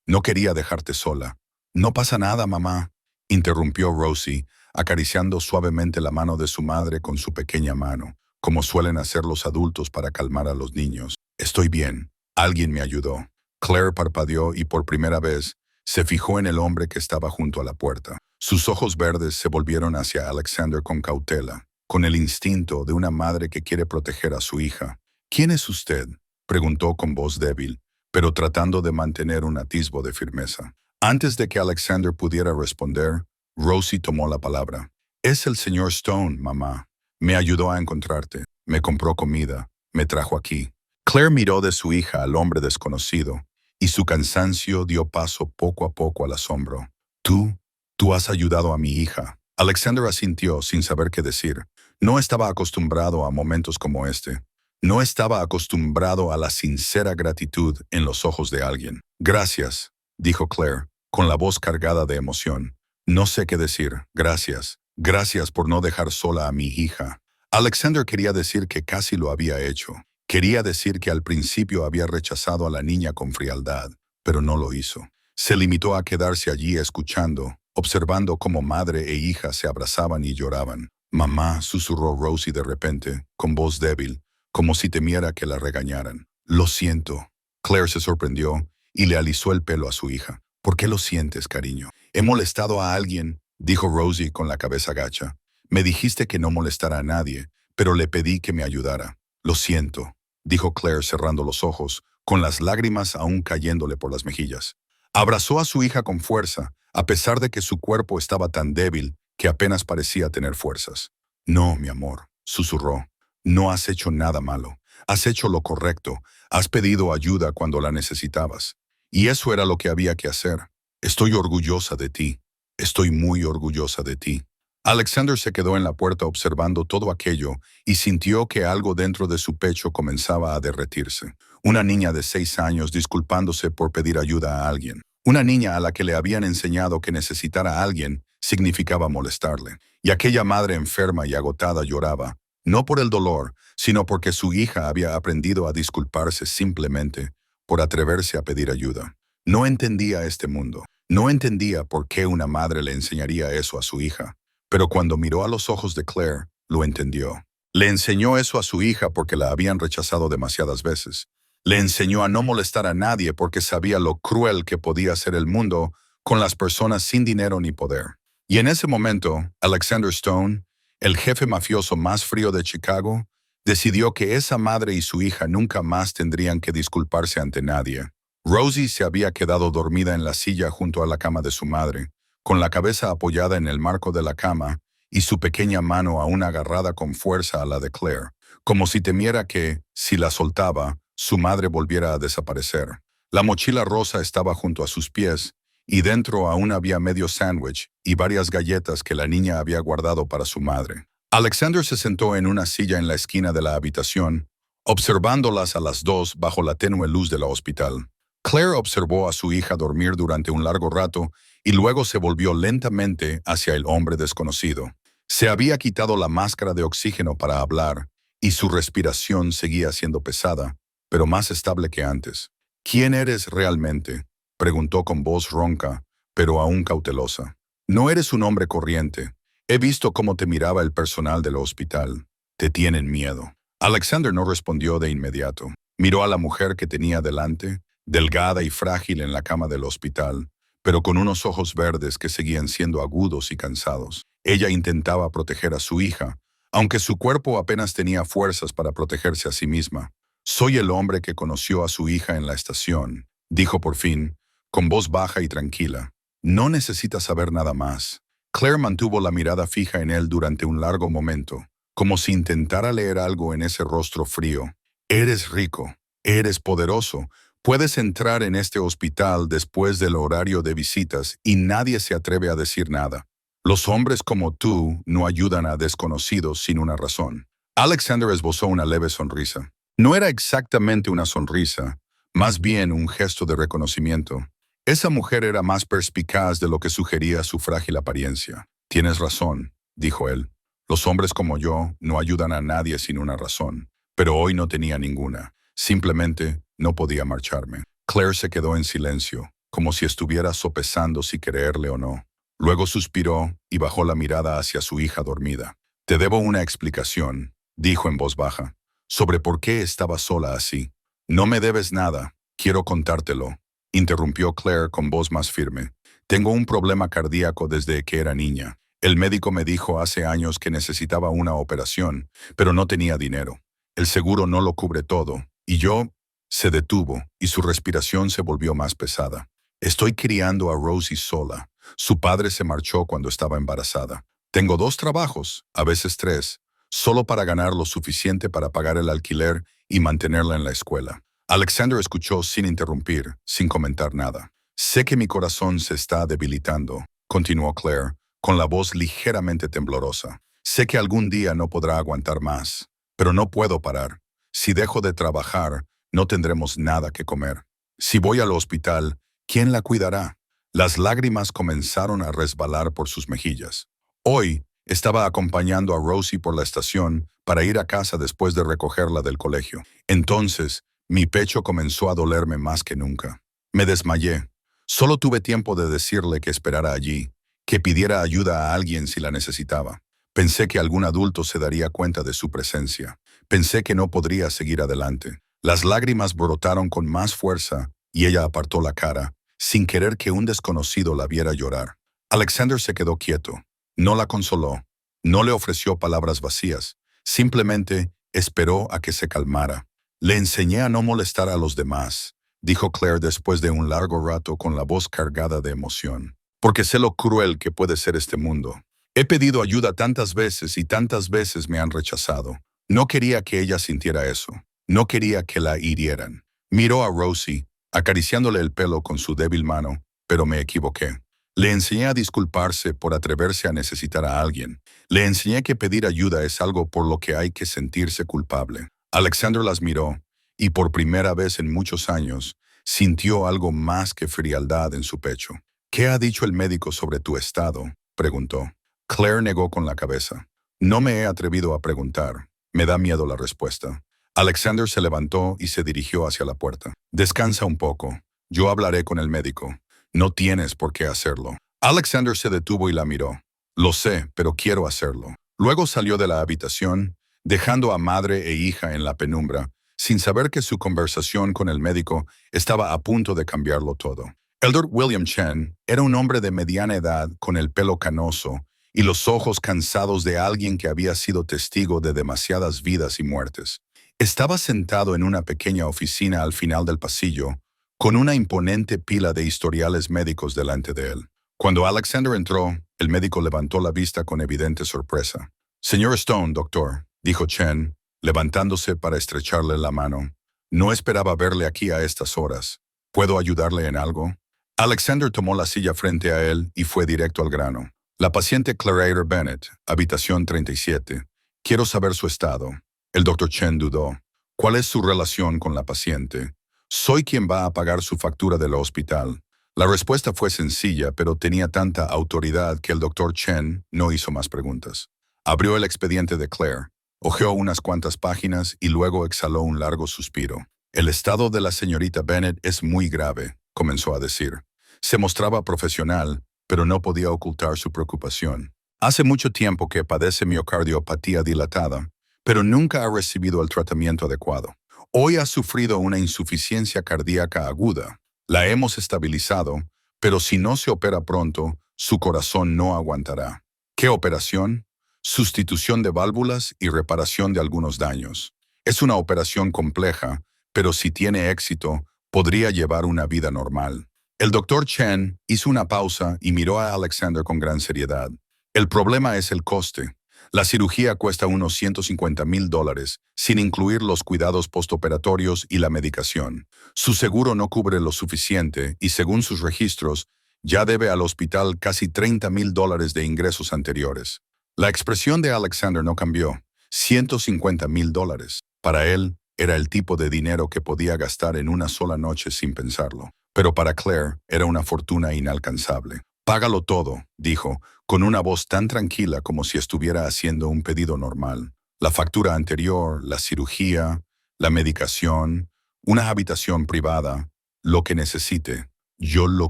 No quería dejarte sola». «No pasa nada, mamá», interrumpió Rosie, acariciando suavemente la mano de su madre con su pequeña mano, como suelen hacer los adultos para calmar a los niños. «Estoy bien. Alguien me ayudó». Claire parpadeó y por primera vez se fijó en el hombre que estaba junto a la puerta. Sus ojos verdes se volvieron hacia Alexander con cautela, con el instinto de una madre que quiere proteger a su hija. «¿Quién es usted?», preguntó con voz débil, pero tratando de mantener un atisbo de firmeza. Antes de que Alexander pudiera responder, Rosie tomó la palabra. «Es el señor Stone, mamá. Me ayudó a encontrarte. Me compró comida. Me trajo aquí». Claire miró de su hija al hombre desconocido, y su cansancio dio paso poco a poco al asombro. Tú has ayudado a mi hija». Alexander asintió sin saber qué decir. No estaba acostumbrado a momentos como este. No estaba acostumbrado a la sincera gratitud en los ojos de alguien. «Gracias», dijo Claire, con la voz cargada de emoción. «No sé qué decir. Gracias. Gracias por no dejar sola a mi hija». Alexander quería decir que casi lo había hecho. Quería decir que al principio había rechazado a la niña con frialdad, pero no lo hizo. Se limitó a quedarse allí escuchando, observando cómo madre e hija se abrazaban y lloraban. «Mamá», susurró Rosie de repente, con voz débil, como si temiera que la regañaran. «Lo siento». Claire se sorprendió y le alisó el pelo a su hija. «¿Por qué lo sientes, cariño?» «He molestado a alguien», dijo Rosie con la cabeza gacha. «Me dijiste que no molestara a nadie, pero le pedí que me ayudara». «Lo siento», dijo Claire cerrando los ojos, con las lágrimas aún cayéndole por las mejillas. Abrazó a su hija con fuerza, a pesar de que su cuerpo estaba tan débil que apenas parecía tener fuerzas. «No, mi amor», susurró. «No has hecho nada malo. Has hecho lo correcto. Has pedido ayuda cuando la necesitabas. Y eso era lo que había que hacer. Estoy orgullosa de ti. Estoy muy orgullosa de ti». Alexander se quedó en la puerta observando todo aquello y sintió que algo dentro de su pecho comenzaba a derretirse. Una niña de 6 años disculpándose por pedir ayuda a alguien. Una niña a la que le habían enseñado que necesitar a alguien significaba molestarle. Y aquella madre enferma y agotada lloraba, no por el dolor, sino porque su hija había aprendido a disculparse simplemente por atreverse a pedir ayuda. No entendía este mundo. No entendía por qué una madre le enseñaría eso a su hija. Pero cuando miró a los ojos de Claire, lo entendió. Le enseñó eso a su hija porque la habían rechazado demasiadas veces. Le enseñó a no molestar a nadie porque sabía lo cruel que podía ser el mundo con las personas sin dinero ni poder. Y en ese momento, Alexander Stone, el jefe mafioso más frío de Chicago, decidió que esa madre y su hija nunca más tendrían que disculparse ante nadie. Rosie se había quedado dormida en la silla junto a la cama de su madre, con la cabeza apoyada en el marco de la cama y su pequeña mano aún agarrada con fuerza a la de Claire, como si temiera que, si la soltaba, su madre volviera a desaparecer. La mochila rosa estaba junto a sus pies, y dentro aún había medio sándwich y varias galletas que la niña había guardado para su madre. Alexander se sentó en una silla en la esquina de la habitación, observándolas a las dos bajo la tenue luz de la hospital. Claire observó a su hija dormir durante un largo rato y luego se volvió lentamente hacia el hombre desconocido. Se había quitado la máscara de oxígeno para hablar y su respiración seguía siendo pesada, pero más estable que antes. ¿Quién eres realmente? Preguntó con voz ronca, pero aún cautelosa. No eres un hombre corriente. He visto cómo te miraba el personal del hospital. Te tienen miedo. Alexander no respondió de inmediato. Miró a la mujer que tenía delante, delgada y frágil en la cama del hospital, pero con unos ojos verdes que seguían siendo agudos y cansados. Ella intentaba proteger a su hija, aunque su cuerpo apenas tenía fuerzas para protegerse a sí misma. Soy el hombre que conoció a su hija en la estación, dijo por fin, con voz baja y tranquila. No necesitas saber nada más. Claire mantuvo la mirada fija en él durante un largo momento, como si intentara leer algo en ese rostro frío. Eres rico, eres poderoso, puedes entrar en este hospital después del horario de visitas y nadie se atreve a decir nada. Los hombres como tú no ayudan a desconocidos sin una razón. Alexander esbozó una leve sonrisa. No era exactamente una sonrisa, más bien un gesto de reconocimiento. Esa mujer era más perspicaz de lo que sugería su frágil apariencia. Tienes razón, dijo él. Los hombres como yo no ayudan a nadie sin una razón, pero hoy no tenía ninguna. Simplemente no podía marcharme. Claire se quedó en silencio, como si estuviera sopesando si creerle o no. Luego suspiró y bajó la mirada hacia su hija dormida. Te debo una explicación, dijo en voz baja, sobre por qué estaba sola así. No me debes nada, quiero contártelo, interrumpió Claire con voz más firme. Tengo un problema cardíaco desde que era niña. El médico me dijo hace años que necesitaba una operación, pero no tenía dinero. El seguro no lo cubre todo, y yo... Se detuvo, y su respiración se volvió más pesada. Estoy criando a Rosie sola. Su padre se marchó cuando estaba embarazada. Tengo 2 trabajos, a veces 3, solo para ganar lo suficiente para pagar el alquiler y mantenerla en la escuela. Alexander escuchó sin interrumpir, sin comentar nada. Sé que mi corazón se está debilitando, continuó Claire, con la voz ligeramente temblorosa. Sé que algún día no podrá aguantar más, pero no puedo parar. Si dejo de trabajar, no tendremos nada que comer. Si voy al hospital, ¿quién la cuidará? Las lágrimas comenzaron a resbalar por sus mejillas. Hoy estaba acompañando a Rosie por la estación para ir a casa después de recogerla del colegio. Entonces, mi pecho comenzó a dolerme más que nunca. Me desmayé. Solo tuve tiempo de decirle que esperara allí, que pidiera ayuda a alguien si la necesitaba. Pensé que algún adulto se daría cuenta de su presencia. Pensé que no podría seguir adelante. Las lágrimas brotaron con más fuerza y ella apartó la cara, sin querer que un desconocido la viera llorar. Alexander se quedó quieto. No la consoló. No le ofreció palabras vacías. Simplemente esperó a que se calmara. Le enseñé a no molestar a los demás, dijo Claire después de un largo rato con la voz cargada de emoción. Porque sé lo cruel que puede ser este mundo. He pedido ayuda tantas veces y tantas veces me han rechazado. No quería que ella sintiera eso. No quería que la hirieran. Miró a Rosie, acariciándole el pelo con su débil mano, pero me equivoqué. Le enseñé a disculparse por atreverse a necesitar a alguien. Le enseñé que pedir ayuda es algo por lo que hay que sentirse culpable. Alexander las miró, y por primera vez en muchos años, sintió algo más que frialdad en su pecho. ¿Qué ha dicho el médico sobre tu estado?, preguntó. Claire negó con la cabeza. No me he atrevido a preguntar. Me da miedo la respuesta. Alexander se levantó y se dirigió hacia la puerta. Descansa un poco. Yo hablaré con el médico. No tienes por qué hacerlo. Alexander se detuvo y la miró. Lo sé, pero quiero hacerlo. Luego salió de la habitación, dejando a madre e hija en la penumbra, sin saber que su conversación con el médico estaba a punto de cambiarlo todo. El Dr. William Chen era un hombre de mediana edad con el pelo canoso y los ojos cansados de alguien que había sido testigo de demasiadas vidas y muertes. Estaba sentado en una pequeña oficina al final del pasillo, con una imponente pila de historiales médicos delante de él. Cuando Alexander entró, el médico levantó la vista con evidente sorpresa. «Señor Stone, doctor», dijo Chen, levantándose para estrecharle la mano. «No esperaba verle aquí a estas horas. ¿Puedo ayudarle en algo?» Alexander tomó la silla frente a él y fue directo al grano. «La paciente Claire Bennett, habitación 37. Quiero saber su estado». El Dr. Chen dudó. «¿Cuál es su relación con la paciente?» «Soy quien va a pagar su factura del hospital». La respuesta fue sencilla, pero tenía tanta autoridad que el Dr. Chen no hizo más preguntas. Abrió el expediente de Claire, hojeó unas cuantas páginas y luego exhaló un largo suspiro. El estado de la señorita Bennett es muy grave, comenzó a decir. Se mostraba profesional, pero no podía ocultar su preocupación. Hace mucho tiempo que padece miocardiopatía dilatada, pero nunca ha recibido el tratamiento adecuado. Hoy ha sufrido una insuficiencia cardíaca aguda. La hemos estabilizado, pero si no se opera pronto, su corazón no aguantará. ¿Qué operación? Sustitución de válvulas y reparación de algunos daños. Es una operación compleja, pero si tiene éxito, podría llevar una vida normal. El doctor Chen hizo una pausa y miró a Alexander con gran seriedad. El problema es el coste. La cirugía cuesta unos $150,000, sin incluir los cuidados postoperatorios y la medicación. Su seguro no cubre lo suficiente y, según sus registros, ya debe al hospital casi $30,000 de ingresos anteriores. La expresión de Alexander no cambió. $150,000. Para él, era el tipo de dinero que podía gastar en una sola noche sin pensarlo. Pero para Claire era una fortuna inalcanzable. «Págalo todo», dijo, con una voz tan tranquila como si estuviera haciendo un pedido normal. La factura anterior, la cirugía, la medicación, una habitación privada, lo que necesite. Yo lo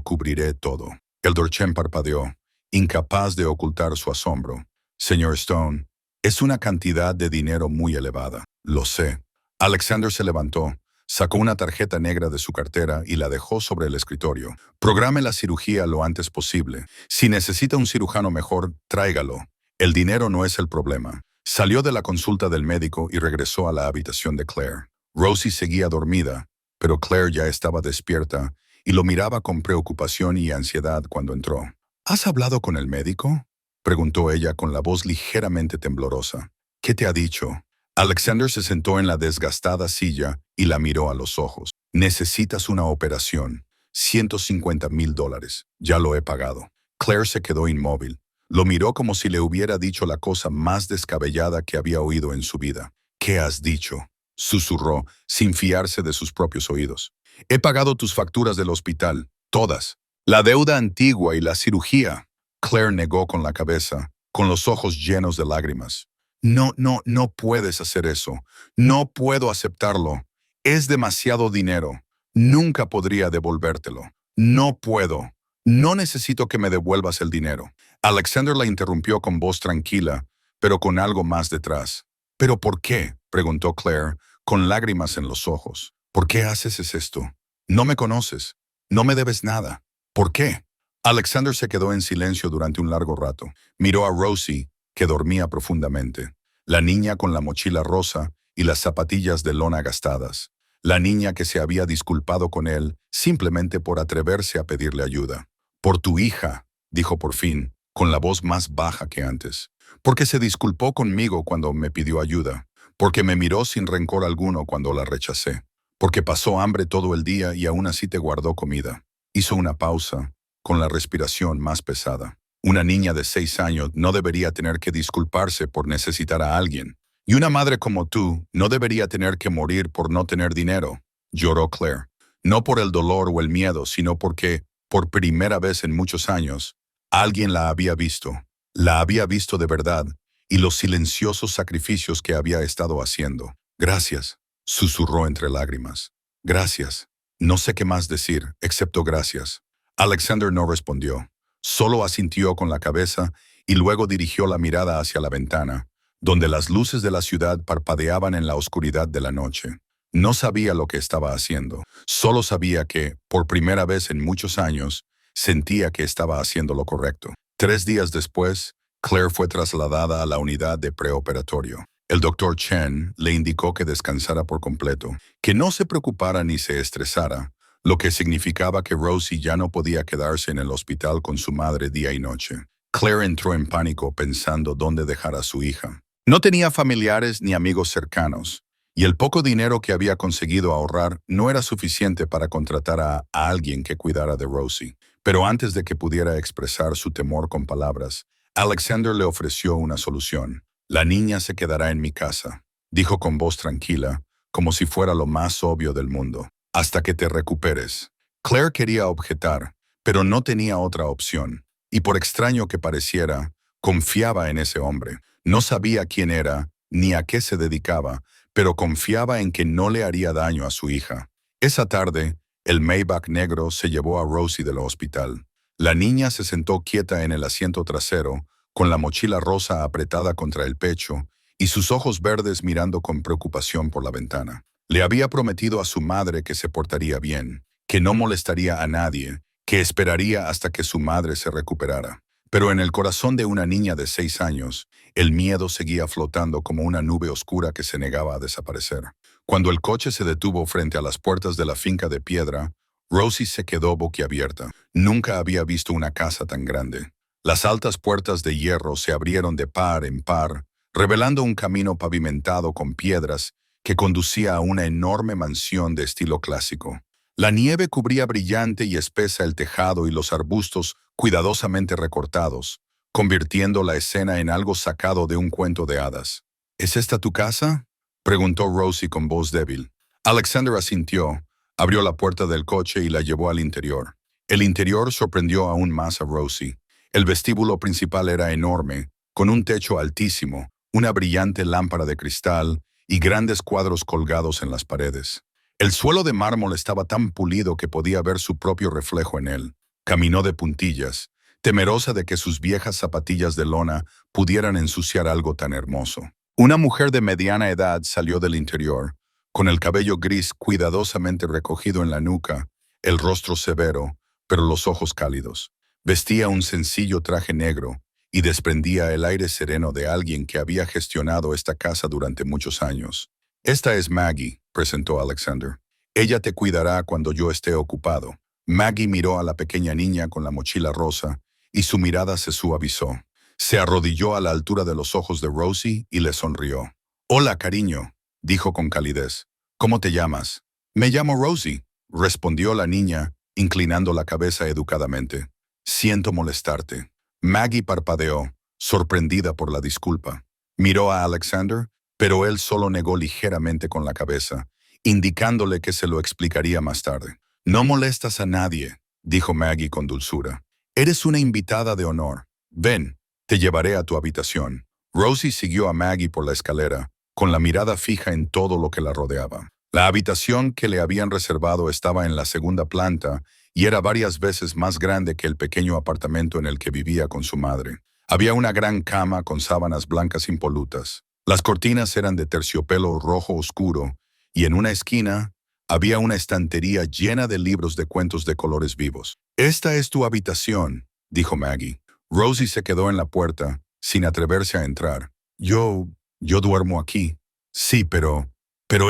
cubriré todo. El Dorchen parpadeó, incapaz de ocultar su asombro. «Señor Stone, es una cantidad de dinero muy elevada». «Lo sé». Alexander se levantó, sacó una tarjeta negra de su cartera y la dejó sobre el escritorio. «Programe la cirugía lo antes posible. Si necesita un cirujano mejor, tráigalo. El dinero no es el problema». Salió de la consulta del médico y regresó a la habitación de Claire. Rosie seguía dormida, pero Claire ya estaba despierta y lo miraba con preocupación y ansiedad cuando entró. «¿Has hablado con el médico?», preguntó ella con la voz ligeramente temblorosa. «¿Qué te ha dicho?». Alexander se sentó en la desgastada silla y la miró a los ojos. «Necesitas una operación. $150,000. Ya lo he pagado». Claire se quedó inmóvil. Lo miró como si le hubiera dicho la cosa más descabellada que había oído en su vida. «¿Qué has dicho?», susurró, sin fiarse de sus propios oídos. «He pagado tus facturas del hospital, todas. La deuda antigua y la cirugía». Claire negó con la cabeza, con los ojos llenos de lágrimas. No puedes hacer eso. No puedo aceptarlo. Es demasiado dinero. Nunca podría devolvértelo. No puedo. No necesito que me devuelvas el dinero». Alexander la interrumpió con voz tranquila, pero con algo más detrás. «¿Pero por qué?», preguntó Claire, con lágrimas en los ojos. «¿Por qué haces esto? No me conoces. No me debes nada. ¿Por qué?». Alexander se quedó en silencio durante un largo rato. Miró a Rosie, que dormía profundamente. La niña con la mochila rosa y las zapatillas de lona gastadas. La niña que se había disculpado con él simplemente por atreverse a pedirle ayuda. «Por tu hija», dijo por fin, con la voz más baja que antes. «Porque se disculpó conmigo cuando me pidió ayuda. Porque me miró sin rencor alguno cuando la rechacé. Porque pasó hambre todo el día y aún así te guardó comida». Hizo una pausa, con la respiración más pesada. Una niña de 6 años no debería tener que disculparse por necesitar a alguien. Y una madre como tú no debería tener que morir por no tener dinero, lloró Claire. No por el dolor o el miedo, sino porque, por primera vez en muchos años, alguien la había visto. La había visto de verdad y los silenciosos sacrificios que había estado haciendo. «Gracias», susurró entre lágrimas. «Gracias. No sé qué más decir, excepto gracias». Alexander no respondió. Solo asintió con la cabeza y luego dirigió la mirada hacia la ventana, donde las luces de la ciudad parpadeaban en la oscuridad de la noche. No sabía lo que estaba haciendo. Solo sabía que, por primera vez en muchos años, sentía que estaba haciendo lo correcto. 3 días después, Claire fue trasladada a la unidad de preoperatorio. El doctor Chen le indicó que descansara por completo, que no se preocupara ni se estresara, lo que significaba que Rosie ya no podía quedarse en el hospital con su madre día y noche. Claire entró en pánico pensando dónde dejar a su hija. No tenía familiares ni amigos cercanos, y el poco dinero que había conseguido ahorrar no era suficiente para contratar a alguien que cuidara de Rosie. Pero antes de que pudiera expresar su temor con palabras, Alexander le ofreció una solución. «La niña se quedará en mi casa», dijo con voz tranquila, como si fuera lo más obvio del mundo. «Hasta que te recuperes». Claire quería objetar, pero no tenía otra opción, y por extraño que pareciera, confiaba en ese hombre. No sabía quién era, ni a qué se dedicaba, pero confiaba en que no le haría daño a su hija. Esa tarde, el Maybach negro se llevó a Rosie del hospital. La niña se sentó quieta en el asiento trasero, con la mochila rosa apretada contra el pecho y sus ojos verdes mirando con preocupación por la ventana. Le había prometido a su madre que se portaría bien, que no molestaría a nadie, que esperaría hasta que su madre se recuperara. Pero en el corazón de una niña de 6 años, el miedo seguía flotando como una nube oscura que se negaba a desaparecer. Cuando el coche se detuvo frente a las puertas de la finca de piedra, Rosie se quedó boquiabierta. Nunca había visto una casa tan grande. Las altas puertas de hierro se abrieron de par en par, revelando un camino pavimentado con piedras que conducía a una enorme mansión de estilo clásico. La nieve cubría brillante y espesa el tejado y los arbustos cuidadosamente recortados, convirtiendo la escena en algo sacado de un cuento de hadas. ¿Es esta tu casa?, preguntó Rosie con voz débil. Alexander asintió, abrió la puerta del coche y la llevó al interior. El interior sorprendió aún más a Rosie. El vestíbulo principal era enorme, con un techo altísimo, una brillante lámpara de cristal y grandes cuadros colgados en las paredes. El suelo de mármol estaba tan pulido que podía ver su propio reflejo en él. Caminó de puntillas, temerosa de que sus viejas zapatillas de lona pudieran ensuciar algo tan hermoso. Una mujer de mediana edad salió del interior, con el cabello gris cuidadosamente recogido en la nuca, el rostro severo, pero los ojos cálidos. Vestía un sencillo traje negro y desprendía el aire sereno de alguien que había gestionado esta casa durante muchos años. «Esta es Maggie», presentó Alexander. «Ella te cuidará cuando yo esté ocupado». Maggie miró a la pequeña niña con la mochila rosa y su mirada se suavizó. Se arrodilló a la altura de los ojos de Rosie y le sonrió. «Hola, cariño», dijo con calidez. «¿Cómo te llamas?» «Me llamo Rosie», respondió la niña, inclinando la cabeza educadamente. «Siento molestarte». Maggie parpadeó, sorprendida por la disculpa. Miró a Alexander, pero él solo negó ligeramente con la cabeza, indicándole que se lo explicaría más tarde. «No molestas a nadie», dijo Maggie con dulzura. «Eres una invitada de honor. Ven, te llevaré a tu habitación». Rosie siguió a Maggie por la escalera, con la mirada fija en todo lo que la rodeaba. La habitación que le habían reservado estaba en la segunda planta y era varias veces más grande que el pequeño apartamento en el que vivía con su madre. Había una gran cama con sábanas blancas impolutas. Las cortinas eran de terciopelo rojo oscuro y en una esquina había una estantería llena de libros de cuentos de colores vivos. «Esta es tu habitación», dijo Maggie. Rosie se quedó en la puerta, sin atreverse a entrar. Yo duermo aquí». «Sí, pero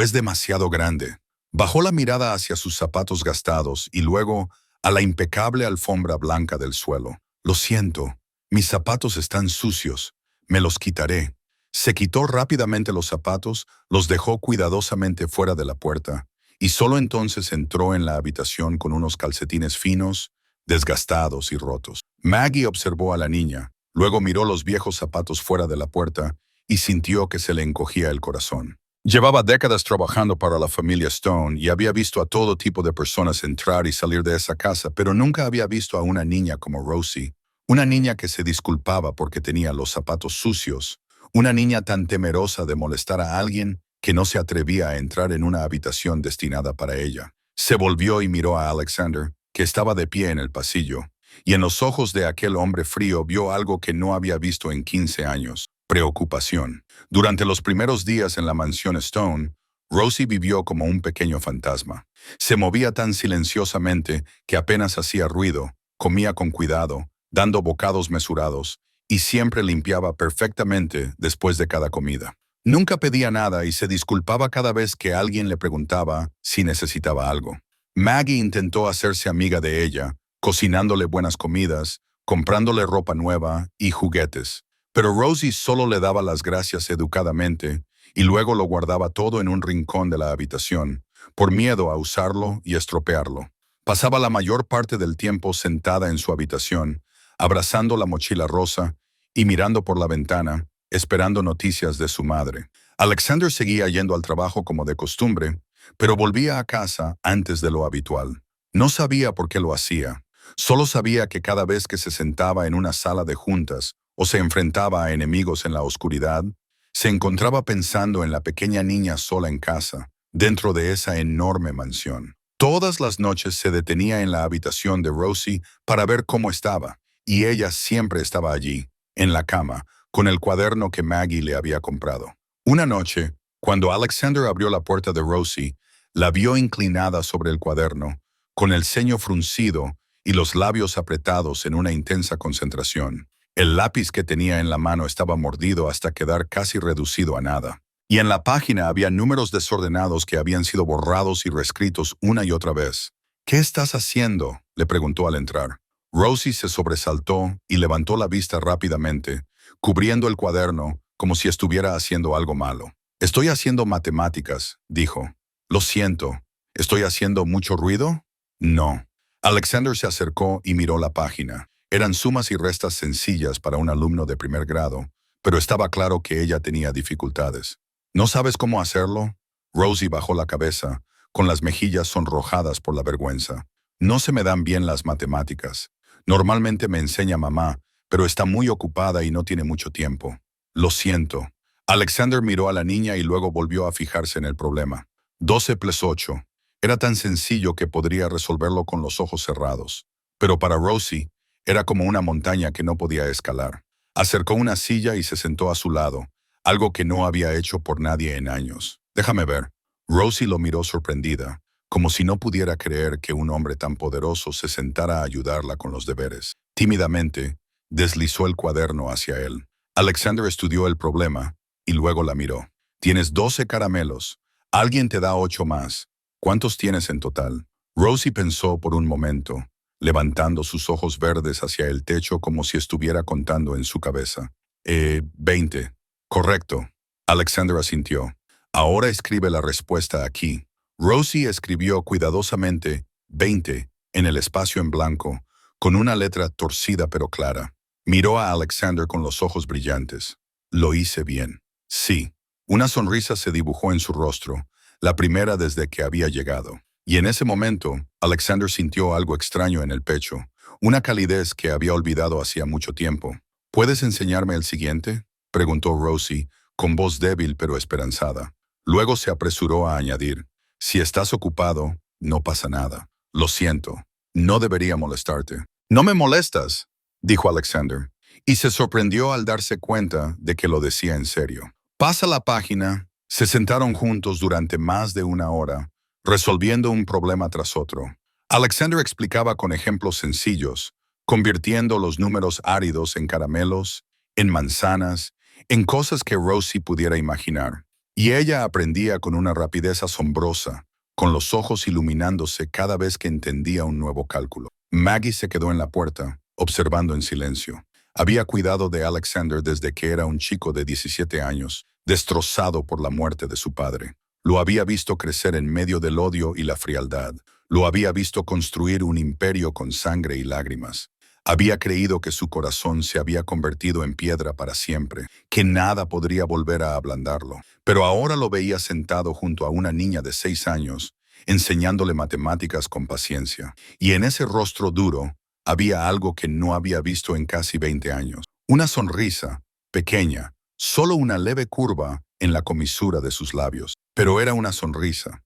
es demasiado grande». Bajó la mirada hacia sus zapatos gastados y luego a la impecable alfombra blanca del suelo. «Lo siento, mis zapatos están sucios. Me los quitaré». Se quitó rápidamente los zapatos, los dejó cuidadosamente fuera de la puerta, y solo entonces entró en la habitación con unos calcetines finos, desgastados y rotos. Maggie observó a la niña, luego miró los viejos zapatos fuera de la puerta y sintió que se le encogía el corazón. Llevaba décadas trabajando para la familia Stone y había visto a todo tipo de personas entrar y salir de esa casa, pero nunca había visto a una niña como Rosie, una niña que se disculpaba porque tenía los zapatos sucios, una niña tan temerosa de molestar a alguien que no se atrevía a entrar en una habitación destinada para ella. Se volvió y miró a Alexander, que estaba de pie en el pasillo, y en los ojos de aquel hombre frío vio algo que no había visto en 15 años: preocupación. Durante los primeros días en la mansión Stone, Rosie vivió como un pequeño fantasma. Se movía tan silenciosamente que apenas hacía ruido, comía con cuidado, dando bocados mesurados, y siempre limpiaba perfectamente después de cada comida. Nunca pedía nada y se disculpaba cada vez que alguien le preguntaba si necesitaba algo. Maggie intentó hacerse amiga de ella, cocinándole buenas comidas, comprándole ropa nueva y juguetes. Pero Rosie solo le daba las gracias educadamente y luego lo guardaba todo en un rincón de la habitación, por miedo a usarlo y estropearlo. Pasaba la mayor parte del tiempo sentada en su habitación, abrazando la mochila rosa y mirando por la ventana, esperando noticias de su madre. Alexander seguía yendo al trabajo como de costumbre, pero volvía a casa antes de lo habitual. No sabía por qué lo hacía. Solo sabía que cada vez que se sentaba en una sala de juntas o se enfrentaba a enemigos en la oscuridad, Se encontraba pensando en la pequeña niña sola en casa, dentro de esa enorme mansión. Todas las noches se detenía en la habitación de Rosie para ver cómo estaba, y ella siempre estaba allí, en la cama, con el cuaderno que Maggie le había comprado. Una noche, cuando Alexander abrió la puerta de Rosie, la vio inclinada sobre el cuaderno, con el ceño fruncido y los labios apretados en una intensa concentración. El lápiz que tenía en la mano estaba mordido hasta quedar casi reducido a nada. Y en la página había números desordenados que habían sido borrados y reescritos una y otra vez. ¿Qué estás haciendo?, le preguntó al entrar. Rosie se sobresaltó y levantó la vista rápidamente, cubriendo el cuaderno como si estuviera haciendo algo malo. Estoy haciendo matemáticas, dijo. Lo siento. ¿Estoy haciendo mucho ruido? No. Alexander se acercó y miró la página. Eran sumas y restas sencillas para un alumno de primer grado, pero estaba claro que ella tenía dificultades. ¿No sabes cómo hacerlo? Rosie bajó la cabeza, con las mejillas sonrojadas por la vergüenza. No se me dan bien las matemáticas. Normalmente me enseña mamá, pero está muy ocupada y no tiene mucho tiempo. Lo siento. Alexander miró a la niña y luego volvió a fijarse en el problema. 12 + 8. Era tan sencillo que podría resolverlo con los ojos cerrados. Pero para Rosie, era como una montaña que no podía escalar. Acercó una silla y se sentó a su lado, algo que no había hecho por nadie en años. Déjame ver. Rosie lo miró sorprendida, como si no pudiera creer que un hombre tan poderoso se sentara a ayudarla con los deberes. Tímidamente, deslizó el cuaderno hacia él. Alexander estudió el problema y luego la miró. Tienes 12 caramelos. Alguien te da 8 más. ¿Cuántos tienes en total? Rosie pensó por un momento, levantando sus ojos verdes hacia el techo como si estuviera contando en su cabeza. 20. Correcto. Alexander asintió. Ahora escribe la respuesta aquí. Rosie escribió cuidadosamente 20 en el espacio en blanco, con una letra torcida pero clara. Miró a Alexander con los ojos brillantes. Lo hice bien. Sí. Una sonrisa se dibujó en su rostro, la primera desde que había llegado. Y en ese momento, Alexander sintió algo extraño en el pecho, una calidez que había olvidado hacía mucho tiempo. ¿Puedes enseñarme el siguiente?, preguntó Rosie, con voz débil pero esperanzada. Luego se apresuró a añadir, si estás ocupado, no pasa nada. Lo siento, no debería molestarte. No me molestas, dijo Alexander, y se sorprendió al darse cuenta de que lo decía en serio. Pasa la página. Se sentaron juntos durante más de una hora, resolviendo un problema tras otro. Alexander explicaba con ejemplos sencillos, convirtiendo los números áridos en caramelos, en manzanas, en cosas que Rosie pudiera imaginar. Y ella aprendía con una rapidez asombrosa, con los ojos iluminándose cada vez que entendía un nuevo cálculo. Maggie se quedó en la puerta, observando en silencio. Había cuidado de Alexander desde que era un chico de 17 años, destrozado por la muerte de su padre. Lo había visto crecer en medio del odio y la frialdad. Lo había visto construir un imperio con sangre y lágrimas. Había creído que su corazón se había convertido en piedra para siempre, que nada podría volver a ablandarlo. Pero ahora lo veía sentado junto a una niña de 6 años, enseñándole matemáticas con paciencia. Y en ese rostro duro había algo que no había visto en casi 20 años. Una sonrisa, pequeña, solo una leve curva en la comisura de sus labios. Pero era una sonrisa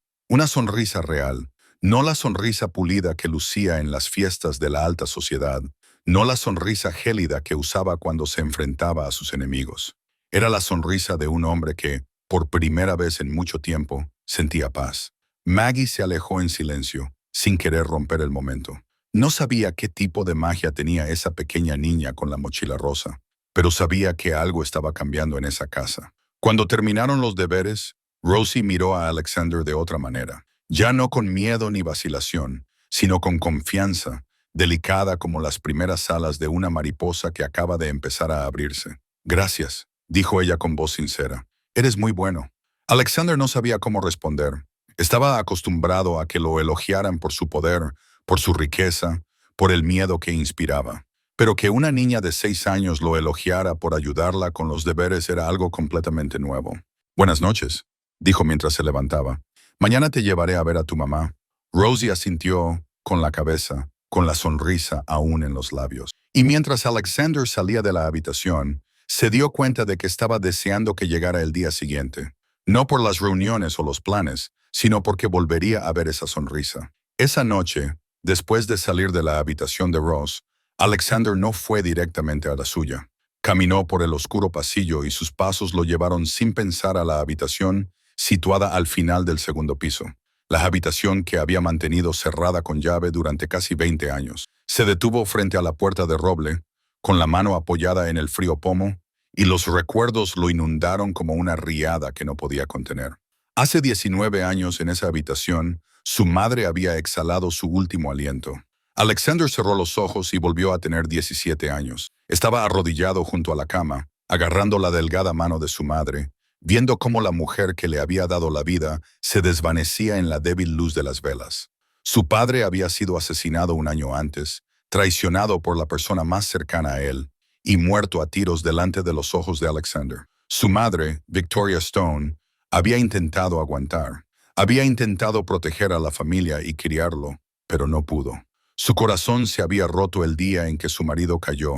real, no la sonrisa pulida que lucía en las fiestas de la alta sociedad, no la sonrisa gélida que usaba cuando se enfrentaba a sus enemigos. Era la sonrisa de un hombre que, por primera vez en mucho tiempo, sentía paz. Maggie se alejó en silencio, sin querer romper el momento. No sabía qué tipo de magia tenía esa pequeña niña con la mochila rosa, pero sabía que algo estaba cambiando en esa casa. Cuando terminaron los deberes, Rosie miró a Alexander de otra manera, ya no con miedo ni vacilación, sino con confianza, delicada como las primeras alas de una mariposa que acaba de empezar a abrirse. Gracias, dijo ella con voz sincera. Eres muy bueno. Alexander no sabía cómo responder. Estaba acostumbrado a que lo elogiaran por su poder, por su riqueza, por el miedo que inspiraba. Pero que una niña de 6 años lo elogiara por ayudarla con los deberes era algo completamente nuevo. Buenas noches, dijo mientras se levantaba. Mañana te llevaré a ver a tu mamá. Rosie asintió con la cabeza, con la sonrisa aún en los labios. Y mientras Alexander salía de la habitación, Se dio cuenta de que estaba deseando que llegara el día siguiente. No por las reuniones o los planes, sino porque volvería a ver esa sonrisa. Esa noche, después de salir de la habitación de Ross, Alexander no fue directamente a la suya. Caminó por el oscuro pasillo y sus pasos lo llevaron sin pensar a la habitación situada al final del segundo piso. La habitación que había mantenido cerrada con llave durante casi 20 años. Se detuvo frente a la puerta de roble, con la mano apoyada en el frío pomo, y los recuerdos lo inundaron como una riada que no podía contener. Hace 19 años en esa habitación, su madre había exhalado su último aliento. Alexander cerró los ojos y volvió a tener 17 años. Estaba arrodillado junto a la cama, agarrando la delgada mano de su madre, viendo cómo la mujer que le había dado la vida se desvanecía en la débil luz de las velas. Su padre había sido asesinado un año antes, traicionado por la persona más cercana a él, y muerto a tiros delante de los ojos de Alexander. Su madre, Victoria Stone, había intentado aguantar. Había intentado proteger a la familia y criarlo, pero no pudo. Su corazón se había roto el día en que su marido cayó,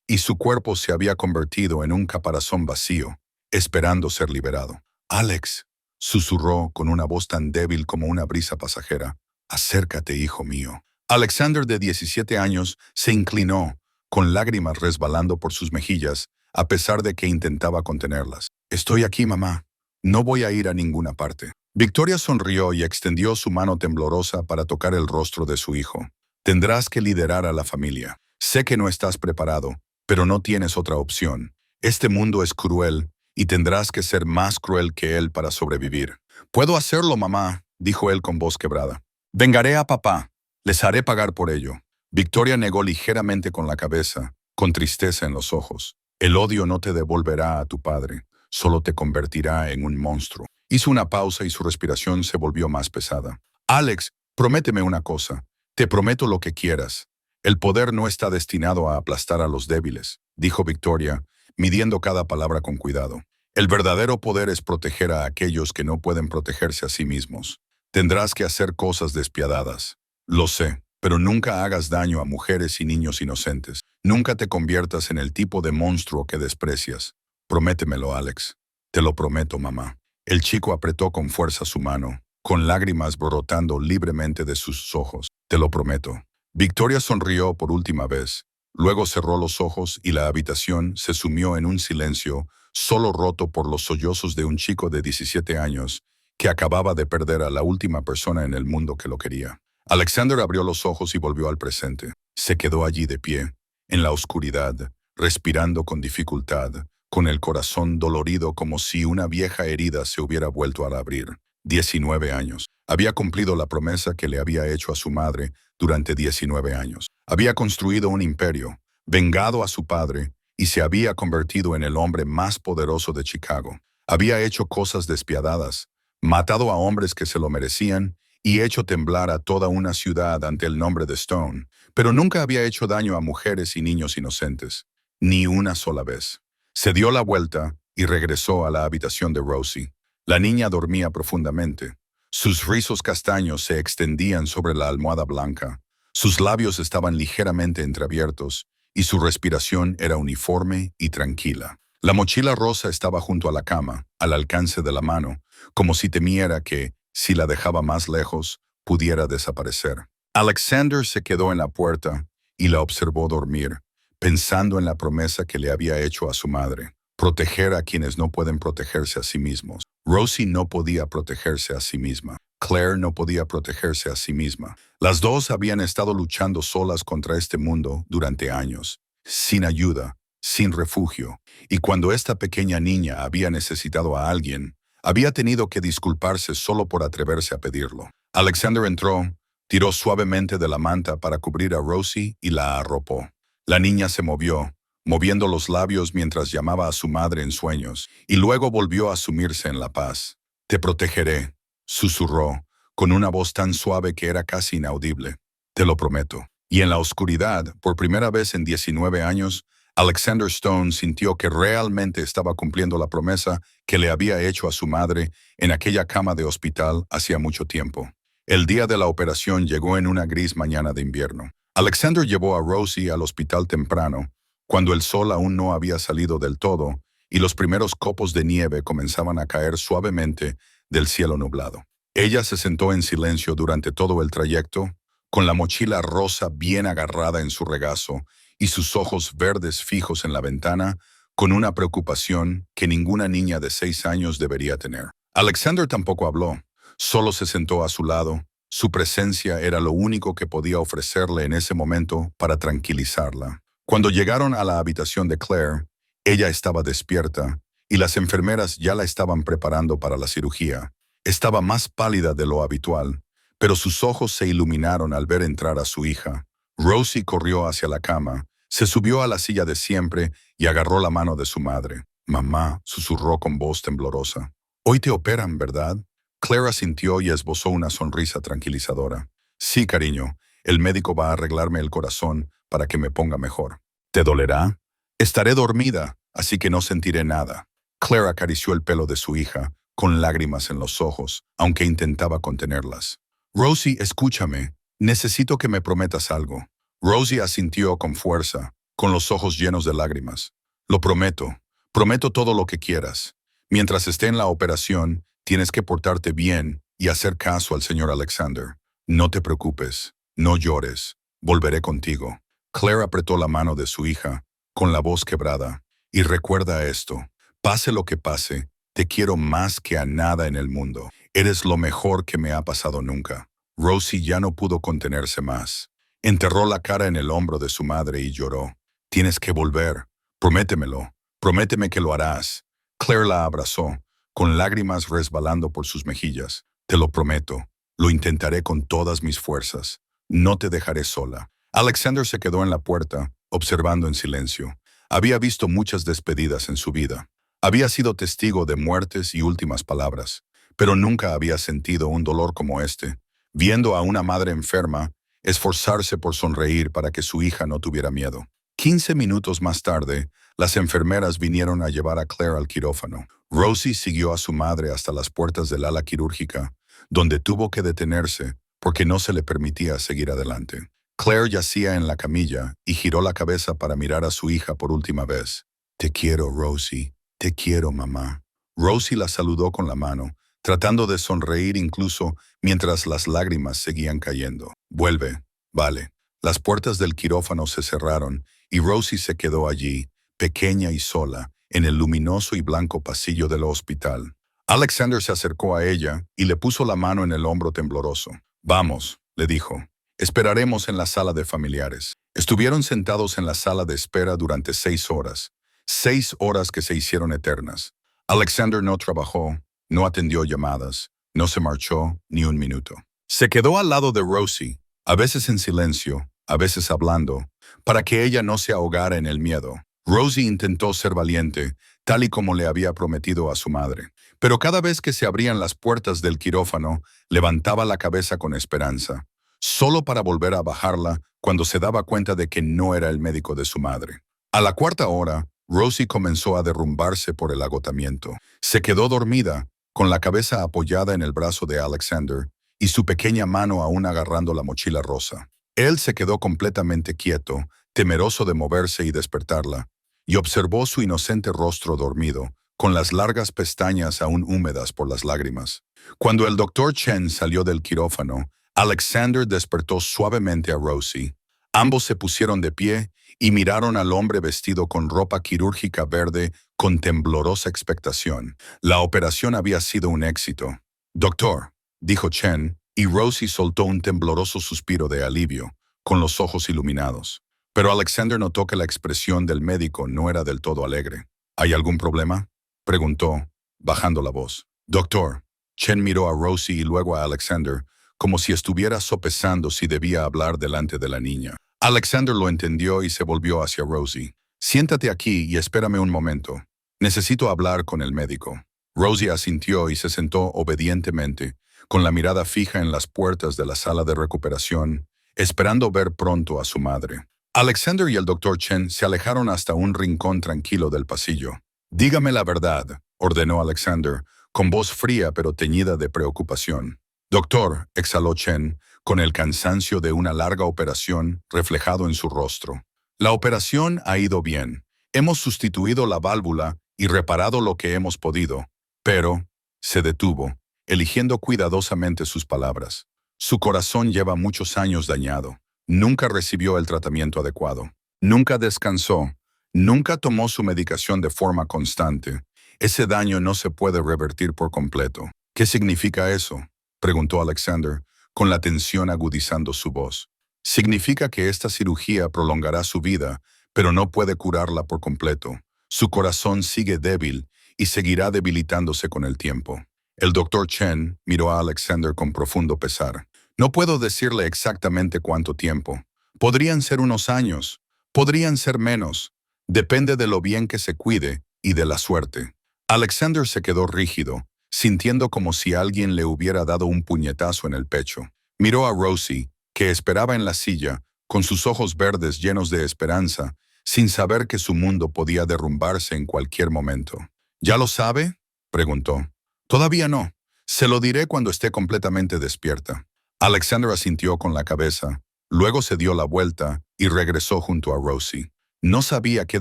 y su cuerpo se había convertido en un caparazón vacío, esperando ser liberado. Alex, susurró con una voz tan débil como una brisa pasajera. Acércate, hijo mío. Alexander, de 17 años, se inclinó, con lágrimas resbalando por sus mejillas, a pesar de que intentaba contenerlas. Estoy aquí, mamá. No voy a ir a ninguna parte. Victoria sonrió y extendió su mano temblorosa para tocar el rostro de su hijo. Tendrás que liderar a la familia. Sé que no estás preparado, pero no tienes otra opción. Este mundo es cruel, y tendrás que ser más cruel que él para sobrevivir. Puedo hacerlo, mamá, dijo él con voz quebrada. Vengaré a papá. Les haré pagar por ello. Victoria negó ligeramente con la cabeza, con tristeza en los ojos. El odio no te devolverá a tu padre, solo te convertirá en un monstruo. Hizo una pausa y su respiración se volvió más pesada. Alex, prométeme una cosa. Te prometo lo que quieras. El poder no está destinado a aplastar a los débiles, dijo Victoria, midiendo cada palabra con cuidado. El verdadero poder es proteger a aquellos que no pueden protegerse a sí mismos. Tendrás que hacer cosas despiadadas. Lo sé, pero nunca hagas daño a mujeres y niños inocentes. Nunca te conviertas en el tipo de monstruo que desprecias. Prométemelo, Alex. Te lo prometo, mamá. El chico apretó con fuerza su mano, con lágrimas brotando libremente de sus ojos. Te lo prometo. Victoria sonrió por última vez. Luego cerró los ojos y la habitación se sumió en un silencio, solo roto por los sollozos de un chico de 17 años que acababa de perder a la última persona en el mundo que lo quería. Alexander abrió los ojos y volvió al presente. Se quedó allí de pie, en la oscuridad, respirando con dificultad, con el corazón dolorido como si una vieja herida se hubiera vuelto a abrir. 19 años. Había cumplido la promesa que le había hecho a su madre durante 19 años. Había construido un imperio, vengado a su padre, y se había convertido en el hombre más poderoso de Chicago. Había hecho cosas despiadadas, matado a hombres que se lo merecían y hecho temblar a toda una ciudad ante el nombre de Stone, pero nunca había hecho daño a mujeres y niños inocentes, ni una sola vez. Se dio la vuelta y regresó a la habitación de Rosie. La niña dormía profundamente. Sus rizos castaños se extendían sobre la almohada blanca. Sus labios estaban ligeramente entreabiertos y su respiración era uniforme y tranquila. La mochila rosa estaba junto a la cama, al alcance de la mano, como si temiera que, si la dejaba más lejos, pudiera desaparecer. Alexander se quedó en la puerta y la observó dormir, pensando en la promesa que le había hecho a su madre: proteger a quienes no pueden protegerse a sí mismos. Rosie no podía protegerse a sí misma. Claire no podía protegerse a sí misma. Las dos habían estado luchando solas contra este mundo durante años, sin ayuda, sin refugio, y cuando esta pequeña niña había necesitado a alguien, había tenido que disculparse solo por atreverse a pedirlo. Alexander entró, tiró suavemente de la manta para cubrir a Rosie y la arropó. La niña se movió, moviendo los labios mientras llamaba a su madre en sueños, y luego volvió a sumirse en la paz. Te protegeré, susurró, con una voz tan suave que era casi inaudible. Te lo prometo. Y en la oscuridad, por primera vez en 19 años, Alexander Stone sintió que realmente estaba cumpliendo la promesa que le había hecho a su madre en aquella cama de hospital hacía mucho tiempo. El día de la operación llegó en una gris mañana de invierno. Alexander llevó a Rosie al hospital temprano, cuando el sol aún no había salido del todo y los primeros copos de nieve comenzaban a caer suavemente del cielo nublado. Ella se sentó en silencio durante todo el trayecto, con la mochila rosa bien agarrada en su regazo y sus ojos verdes fijos en la ventana, con una preocupación que ninguna niña de 6 años debería tener. Alexander tampoco habló, solo se sentó a su lado. Su presencia era lo único que podía ofrecerle en ese momento para tranquilizarla. Cuando llegaron a la habitación de Claire, ella estaba despierta y las enfermeras ya la estaban preparando para la cirugía. Estaba más pálida de lo habitual, pero sus ojos se iluminaron al ver entrar a su hija. Rosie corrió hacia la cama, se subió a la silla de siempre y agarró la mano de su madre. «Mamá», susurró con voz temblorosa. «Hoy te operan, ¿verdad?» Claire asintió y esbozó una sonrisa tranquilizadora. «Sí, cariño, el médico va a arreglarme el corazón para que me ponga mejor». «¿Te dolerá?» «Estaré dormida, así que no sentiré nada». Claire acarició el pelo de su hija, con lágrimas en los ojos, aunque intentaba contenerlas. «Rosie, escúchame. Necesito que me prometas algo». Rosie asintió con fuerza, con los ojos llenos de lágrimas. «Lo prometo. Prometo todo lo que quieras. Mientras esté en la operación, tienes que portarte bien y hacer caso al señor Alexander. No te preocupes. No llores. Volveré contigo». Claire apretó la mano de su hija, con la voz quebrada. «Y recuerda esto. Pase lo que pase, te quiero más que a nada en el mundo. Eres lo mejor que me ha pasado nunca». Rosie ya no pudo contenerse más. Enterró la cara en el hombro de su madre y lloró. «Tienes que volver. Prométemelo. Prométeme que lo harás». Claire la abrazó, con lágrimas resbalando por sus mejillas. «Te lo prometo. Lo intentaré con todas mis fuerzas. No te dejaré sola». Alexander se quedó en la puerta, observando en silencio. Había visto muchas despedidas en su vida. Había sido testigo de muertes y últimas palabras, pero nunca había sentido un dolor como este, viendo a una madre enferma esforzarse por sonreír para que su hija no tuviera miedo. 15 minutos más tarde, las enfermeras vinieron a llevar a Claire al quirófano. Rosie siguió a su madre hasta las puertas del ala quirúrgica, donde tuvo que detenerse porque no se le permitía seguir adelante. Claire yacía en la camilla y giró la cabeza para mirar a su hija por última vez. «Te quiero, Rosie. Te quiero, mamá». Rosie la saludó con la mano, tratando de sonreír incluso mientras las lágrimas seguían cayendo. «Vuelve, vale». Las puertas del quirófano se cerraron y Rosie se quedó allí, pequeña y sola, en el luminoso y blanco pasillo del hospital. Alexander se acercó a ella y le puso la mano en el hombro tembloroso. «Vamos», le dijo. «Esperaremos en la sala de familiares». Estuvieron sentados en la sala de espera durante 6 horas. 6 horas que se hicieron eternas. Alexander no trabajó, no atendió llamadas, no se marchó ni un minuto. Se quedó al lado de Rosie, a veces en silencio, a veces hablando, para que ella no se ahogara en el miedo. Rosie intentó ser valiente, tal y como le había prometido a su madre. Pero cada vez que se abrían las puertas del quirófano, levantaba la cabeza con esperanza, solo para volver a bajarla cuando se daba cuenta de que no era el médico de su madre. A la 4ª hora, Rosie comenzó a derrumbarse por el agotamiento. Se quedó dormida, con la cabeza apoyada en el brazo de Alexander y su pequeña mano aún agarrando la mochila rosa. Él se quedó completamente quieto, temeroso de moverse y despertarla, y observó su inocente rostro dormido, con las largas pestañas aún húmedas por las lágrimas. Cuando el doctor Chen salió del quirófano, Alexander despertó suavemente a Rosie. Ambos se pusieron de pie y miraron al hombre vestido con ropa quirúrgica verde con temblorosa expectación. La operación había sido un éxito. «Doctor», dijo Chen, y Rosie soltó un tembloroso suspiro de alivio, con los ojos iluminados. Pero Alexander notó que la expresión del médico no era del todo alegre. «¿Hay algún problema?», preguntó, bajando la voz. «Doctor». Chen miró a Rosie y luego a Alexander, como si estuviera sopesando si debía hablar delante de la niña. Alexander lo entendió y se volvió hacia Rosie. «Siéntate aquí y espérame un momento. Necesito hablar con el médico». Rosie asintió y se sentó obedientemente, con la mirada fija en las puertas de la sala de recuperación, esperando ver pronto a su madre. Alexander y el doctor Chen se alejaron hasta un rincón tranquilo del pasillo. «Dígame la verdad», ordenó Alexander, con voz fría pero teñida de preocupación. «Doctor», exhaló Chen, con el cansancio de una larga operación reflejado en su rostro. La operación ha ido bien. Hemos sustituido la válvula y reparado lo que hemos podido. Pero se detuvo, eligiendo cuidadosamente sus palabras. Su corazón lleva muchos años dañado. Nunca recibió el tratamiento adecuado. Nunca descansó. Nunca tomó su medicación de forma constante. Ese daño no se puede revertir por completo. ¿Qué significa eso?, preguntó Alexander, con la tensión agudizando su voz. Significa que esta cirugía prolongará su vida, pero no puede curarla por completo. Su corazón sigue débil y seguirá debilitándose con el tiempo. El doctor Chen miró a Alexander con profundo pesar. No puedo decirle exactamente cuánto tiempo. Podrían ser unos años, podrían ser menos. Depende de lo bien que se cuide y de la suerte. Alexander se quedó rígido, sintiendo como si alguien le hubiera dado un puñetazo en el pecho. Miró a Rosie, que esperaba en la silla, con sus ojos verdes llenos de esperanza, sin saber que su mundo podía derrumbarse en cualquier momento. ¿Ya lo sabe?, preguntó. Todavía no. Se lo diré cuando esté completamente despierta. Alexander asintió con la cabeza, luego se dio la vuelta y regresó junto a Rosie. No sabía qué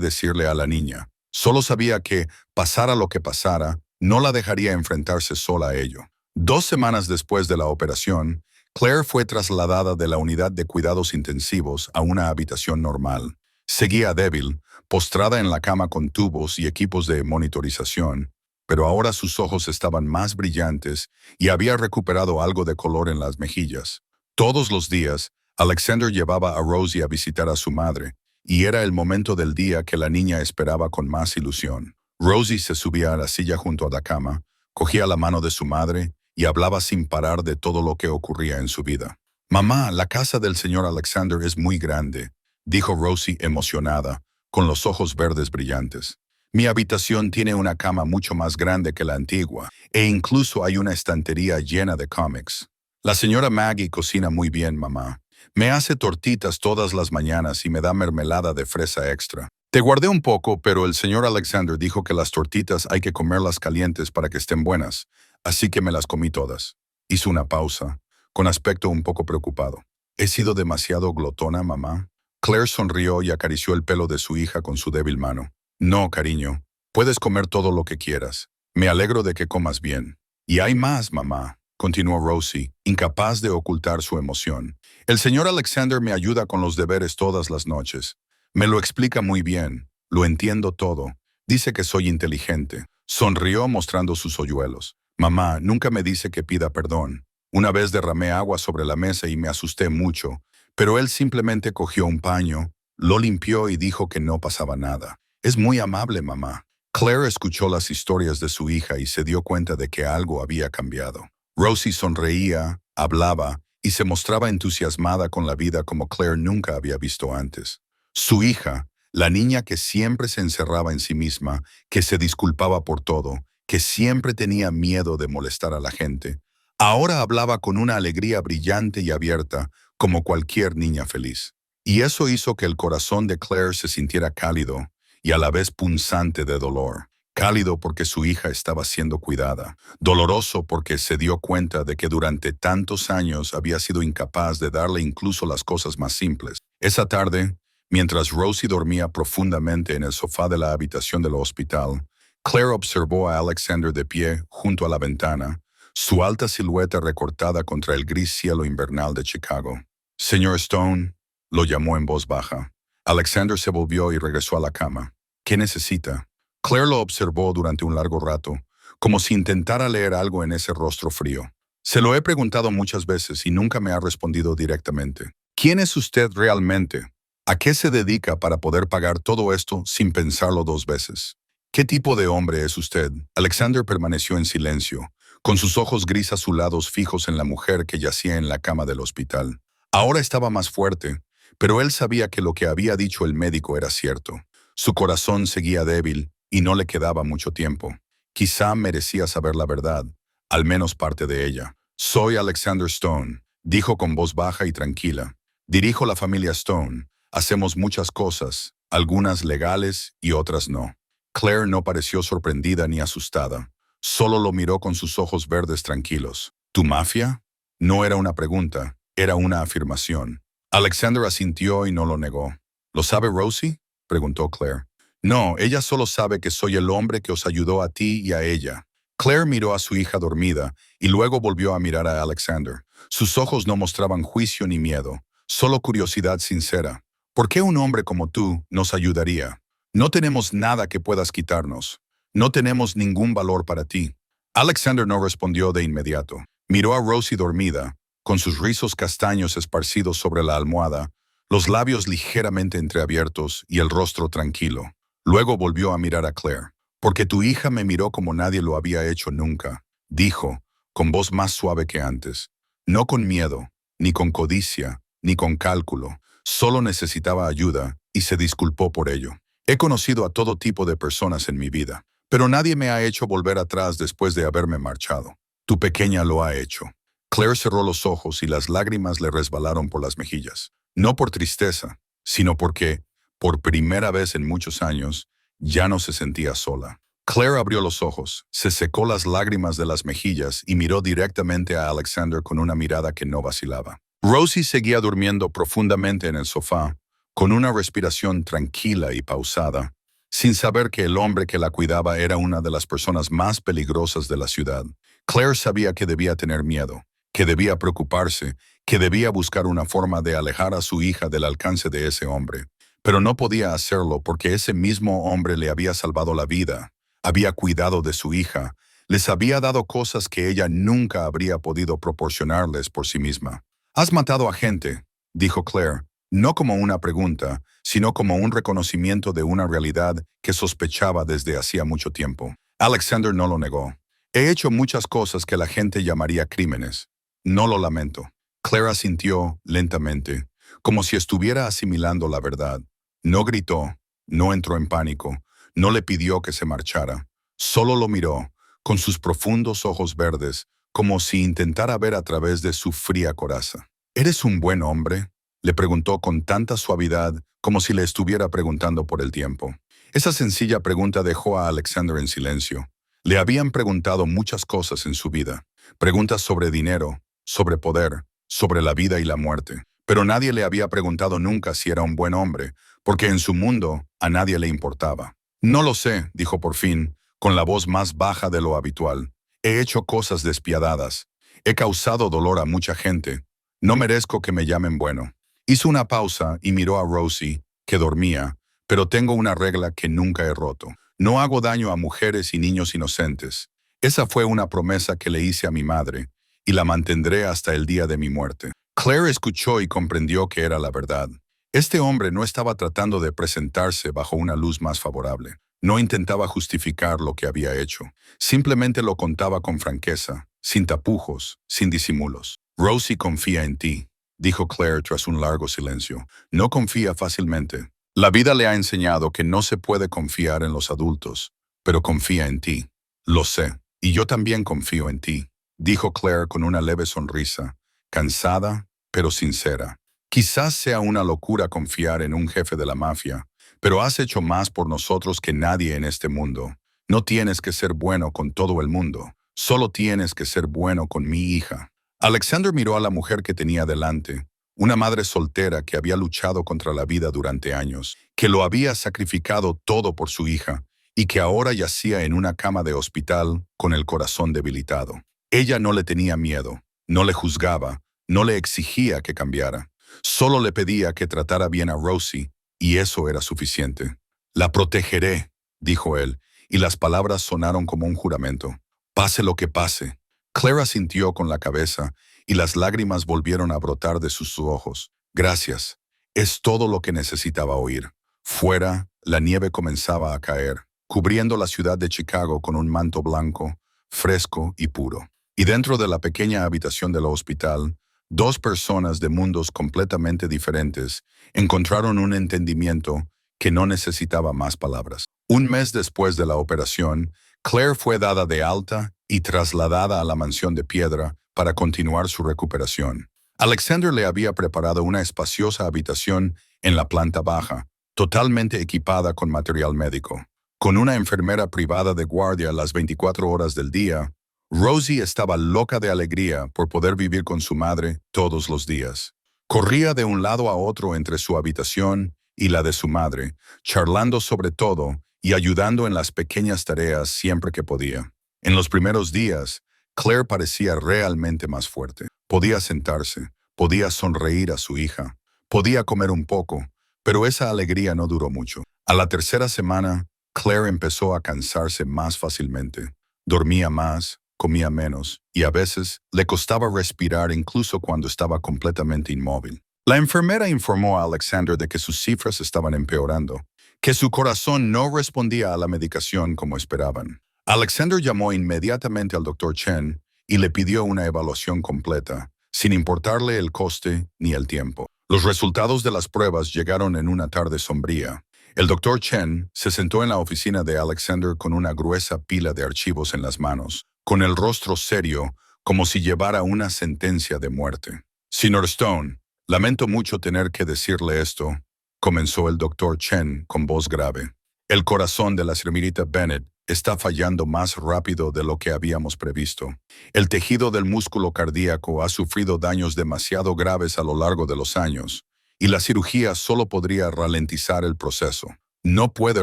decirle a la niña. Solo sabía que, pasara lo que pasara, no la dejaría enfrentarse sola a ello. 2 semanas después de la operación, Claire fue trasladada de la unidad de cuidados intensivos a una habitación normal. Seguía débil, postrada en la cama con tubos y equipos de monitorización, pero ahora sus ojos estaban más brillantes y había recuperado algo de color en las mejillas. Todos los días, Alexander llevaba a Rosie a visitar a su madre, y era el momento del día que la niña esperaba con más ilusión. Rosie se subía a la silla junto a la cama, cogía la mano de su madre y hablaba sin parar de todo lo que ocurría en su vida. «Mamá, la casa del señor Alexander es muy grande», dijo Rosie emocionada, con los ojos verdes brillantes. «Mi habitación tiene una cama mucho más grande que la antigua, e incluso hay una estantería llena de cómics. La señora Maggie cocina muy bien, mamá. Me hace tortitas todas las mañanas y me da mermelada de fresa extra. Te guardé un poco, pero el señor Alexander dijo que las tortitas hay que comerlas calientes para que estén buenas, así que me las comí todas». Hizo una pausa, con aspecto un poco preocupado. «¿He sido demasiado glotona, mamá?». Claire sonrió y acarició el pelo de su hija con su débil mano. «No, cariño. Puedes comer todo lo que quieras. Me alegro de que comas bien». «Y hay más, mamá», continuó Rosie, incapaz de ocultar su emoción. «El señor Alexander me ayuda con los deberes todas las noches. Me lo explica muy bien. Lo entiendo todo. Dice que soy inteligente». Sonrió mostrando sus hoyuelos. «Mamá, nunca me dice que pida perdón. Una vez derramé agua sobre la mesa y me asusté mucho, pero él simplemente cogió un paño, lo limpió y dijo que no pasaba nada. Es muy amable, mamá». Claire escuchó las historias de su hija y se dio cuenta de que algo había cambiado. Rosie sonreía, hablaba y se mostraba entusiasmada con la vida como Claire nunca había visto antes. Su hija, la niña que siempre se encerraba en sí misma, que se disculpaba por todo, que siempre tenía miedo de molestar a la gente, ahora hablaba con una alegría brillante y abierta, como cualquier niña feliz. Y eso hizo que el corazón de Claire se sintiera cálido y a la vez punzante de dolor. Cálido porque su hija estaba siendo cuidada. Doloroso porque se dio cuenta de que durante tantos años había sido incapaz de darle incluso las cosas más simples. Esa tarde, mientras Rosie dormía profundamente en el sofá de la habitación del hospital, Claire observó a Alexander de pie junto a la ventana, su alta silueta recortada contra el gris cielo invernal de Chicago. «Señor Stone», lo llamó en voz baja. Alexander se volvió y regresó a la cama. «¿Qué necesita?». Claire lo observó durante un largo rato, como si intentara leer algo en ese rostro frío. «Se lo he preguntado muchas veces y nunca me ha respondido directamente. ¿Quién es usted realmente? ¿A qué se dedica para poder pagar todo esto sin pensarlo 2 veces? ¿Qué tipo de hombre es usted?». Alexander permaneció en silencio, con sus ojos gris azulados fijos en la mujer que yacía en la cama del hospital. Ahora estaba más fuerte, pero él sabía que lo que había dicho el médico era cierto. Su corazón seguía débil y no le quedaba mucho tiempo. Quizá merecía saber la verdad, al menos parte de ella. «Soy Alexander Stone», dijo con voz baja y tranquila. «Dirijo la familia Stone. Hacemos muchas cosas, algunas legales y otras no». Claire no pareció sorprendida ni asustada. Solo lo miró con sus ojos verdes tranquilos. «¿Tu mafia?». No era una pregunta, era una afirmación. Alexander asintió y no lo negó. ¿Lo sabe Rosie?, preguntó Claire. No, ella solo sabe que soy el hombre que os ayudó a ti y a ella. Claire miró a su hija dormida y luego volvió a mirar a Alexander. Sus ojos no mostraban juicio ni miedo, solo curiosidad sincera. ¿Por qué un hombre como tú nos ayudaría? No tenemos nada que puedas quitarnos. No tenemos ningún valor para ti. Alexander no respondió de inmediato. Miró a Rosie dormida, con sus rizos castaños esparcidos sobre la almohada, los labios ligeramente entreabiertos y el rostro tranquilo. Luego volvió a mirar a Claire. Porque tu hija me miró como nadie lo había hecho nunca, dijo, con voz más suave que antes. No con miedo, ni con codicia, ni con cálculo. Solo necesitaba ayuda y se disculpó por ello. He conocido a todo tipo de personas en mi vida, pero nadie me ha hecho volver atrás después de haberme marchado. Tu pequeña lo ha hecho. Claire cerró los ojos y las lágrimas le resbalaron por las mejillas. No por tristeza, sino porque, por primera vez en muchos años, ya no se sentía sola. Claire abrió los ojos, se secó las lágrimas de las mejillas y miró directamente a Alexander con una mirada que no vacilaba. Rosie seguía durmiendo profundamente en el sofá, con una respiración tranquila y pausada, sin saber que el hombre que la cuidaba era una de las personas más peligrosas de la ciudad. Claire sabía que debía tener miedo, que debía preocuparse, que debía buscar una forma de alejar a su hija del alcance de ese hombre. Pero no podía hacerlo porque ese mismo hombre le había salvado la vida, había cuidado de su hija, les había dado cosas que ella nunca habría podido proporcionarles por sí misma. «Has matado a gente», dijo Claire, no como una pregunta, sino como un reconocimiento de una realidad que sospechaba desde hacía mucho tiempo. Alexander no lo negó. «He hecho muchas cosas que la gente llamaría crímenes. No lo lamento». Claire asintió lentamente, como si estuviera asimilando la verdad. No gritó, no entró en pánico, no le pidió que se marchara. Solo lo miró, con sus profundos ojos verdes, como si intentara ver a través de su fría coraza. «¿Eres un buen hombre?», le preguntó con tanta suavidad como si le estuviera preguntando por el tiempo. Esa sencilla pregunta dejó a Alexander en silencio. Le habían preguntado muchas cosas en su vida. Preguntas sobre dinero, sobre poder, sobre la vida y la muerte. Pero nadie le había preguntado nunca si era un buen hombre, porque en su mundo a nadie le importaba. «No lo sé», dijo por fin, con la voz más baja de lo habitual. «He hecho cosas despiadadas. He causado dolor a mucha gente. No merezco que me llamen bueno». Hizo una pausa y miró a Rosie, que dormía, «pero tengo una regla que nunca he roto. No hago daño a mujeres y niños inocentes. Esa fue una promesa que le hice a mi madre, y la mantendré hasta el día de mi muerte». Claire escuchó y comprendió que era la verdad. Este hombre no estaba tratando de presentarse bajo una luz más favorable. No intentaba justificar lo que había hecho. Simplemente lo contaba con franqueza, sin tapujos, sin disimulos. «Rosie confía en ti», dijo Claire tras un largo silencio. «No confía fácilmente. La vida le ha enseñado que no se puede confiar en los adultos, pero confía en ti». «Lo sé, y yo también confío en ti», dijo Claire con una leve sonrisa, cansada, pero sincera. «Quizás sea una locura confiar en un jefe de la mafia, pero has hecho más por nosotros que nadie en este mundo. No tienes que ser bueno con todo el mundo, solo tienes que ser bueno con mi hija». Alexander miró a la mujer que tenía delante, una madre soltera que había luchado contra la vida durante años, que lo había sacrificado todo por su hija y que ahora yacía en una cama de hospital con el corazón debilitado. Ella no le tenía miedo, no le juzgaba, no le exigía que cambiara. Solo le pedía que tratara bien a Rosie, y eso era suficiente. «La protegeré», dijo él, y las palabras sonaron como un juramento. «Pase lo que pase». Claire asintió con la cabeza, y las lágrimas volvieron a brotar de sus ojos. «Gracias. Es todo lo que necesitaba oír». Fuera, la nieve comenzaba a caer, cubriendo la ciudad de Chicago con un manto blanco, fresco y puro. Y dentro de la pequeña habitación del hospital, dos personas de mundos completamente diferentes encontraron un entendimiento que no necesitaba más palabras. Un mes después de la operación, Claire fue dada de alta y trasladada a la mansión de piedra para continuar su recuperación. Alexander le había preparado una espaciosa habitación en la planta baja, totalmente equipada con material médico. Con una enfermera privada de guardia las 24 horas del día, Rosie estaba loca de alegría por poder vivir con su madre todos los días. Corría de un lado a otro entre su habitación y la de su madre, charlando sobre todo y ayudando en las pequeñas tareas siempre que podía. En los primeros días, Claire parecía realmente más fuerte. Podía sentarse, podía sonreír a su hija, podía comer un poco, pero esa alegría no duró mucho. A la tercera semana, Claire empezó a cansarse más fácilmente. Dormía más, comía menos, y a veces le costaba respirar incluso cuando estaba completamente inmóvil. La enfermera informó a Alexander de que sus cifras estaban empeorando, que su corazón no respondía a la medicación como esperaban. Alexander llamó inmediatamente al Dr. Chen y le pidió una evaluación completa, sin importarle el coste ni el tiempo. Los resultados de las pruebas llegaron en una tarde sombría. El Dr. Chen se sentó en la oficina de Alexander con una gruesa pila de archivos en las manos, con el rostro serio, como si llevara una sentencia de muerte. Señor Stone, lamento mucho tener que decirle esto, comenzó el Dr. Chen con voz grave. El corazón de la señorita Bennett está fallando más rápido de lo que habíamos previsto. El tejido del músculo cardíaco ha sufrido daños demasiado graves a lo largo de los años, y la cirugía solo podría ralentizar el proceso. No puede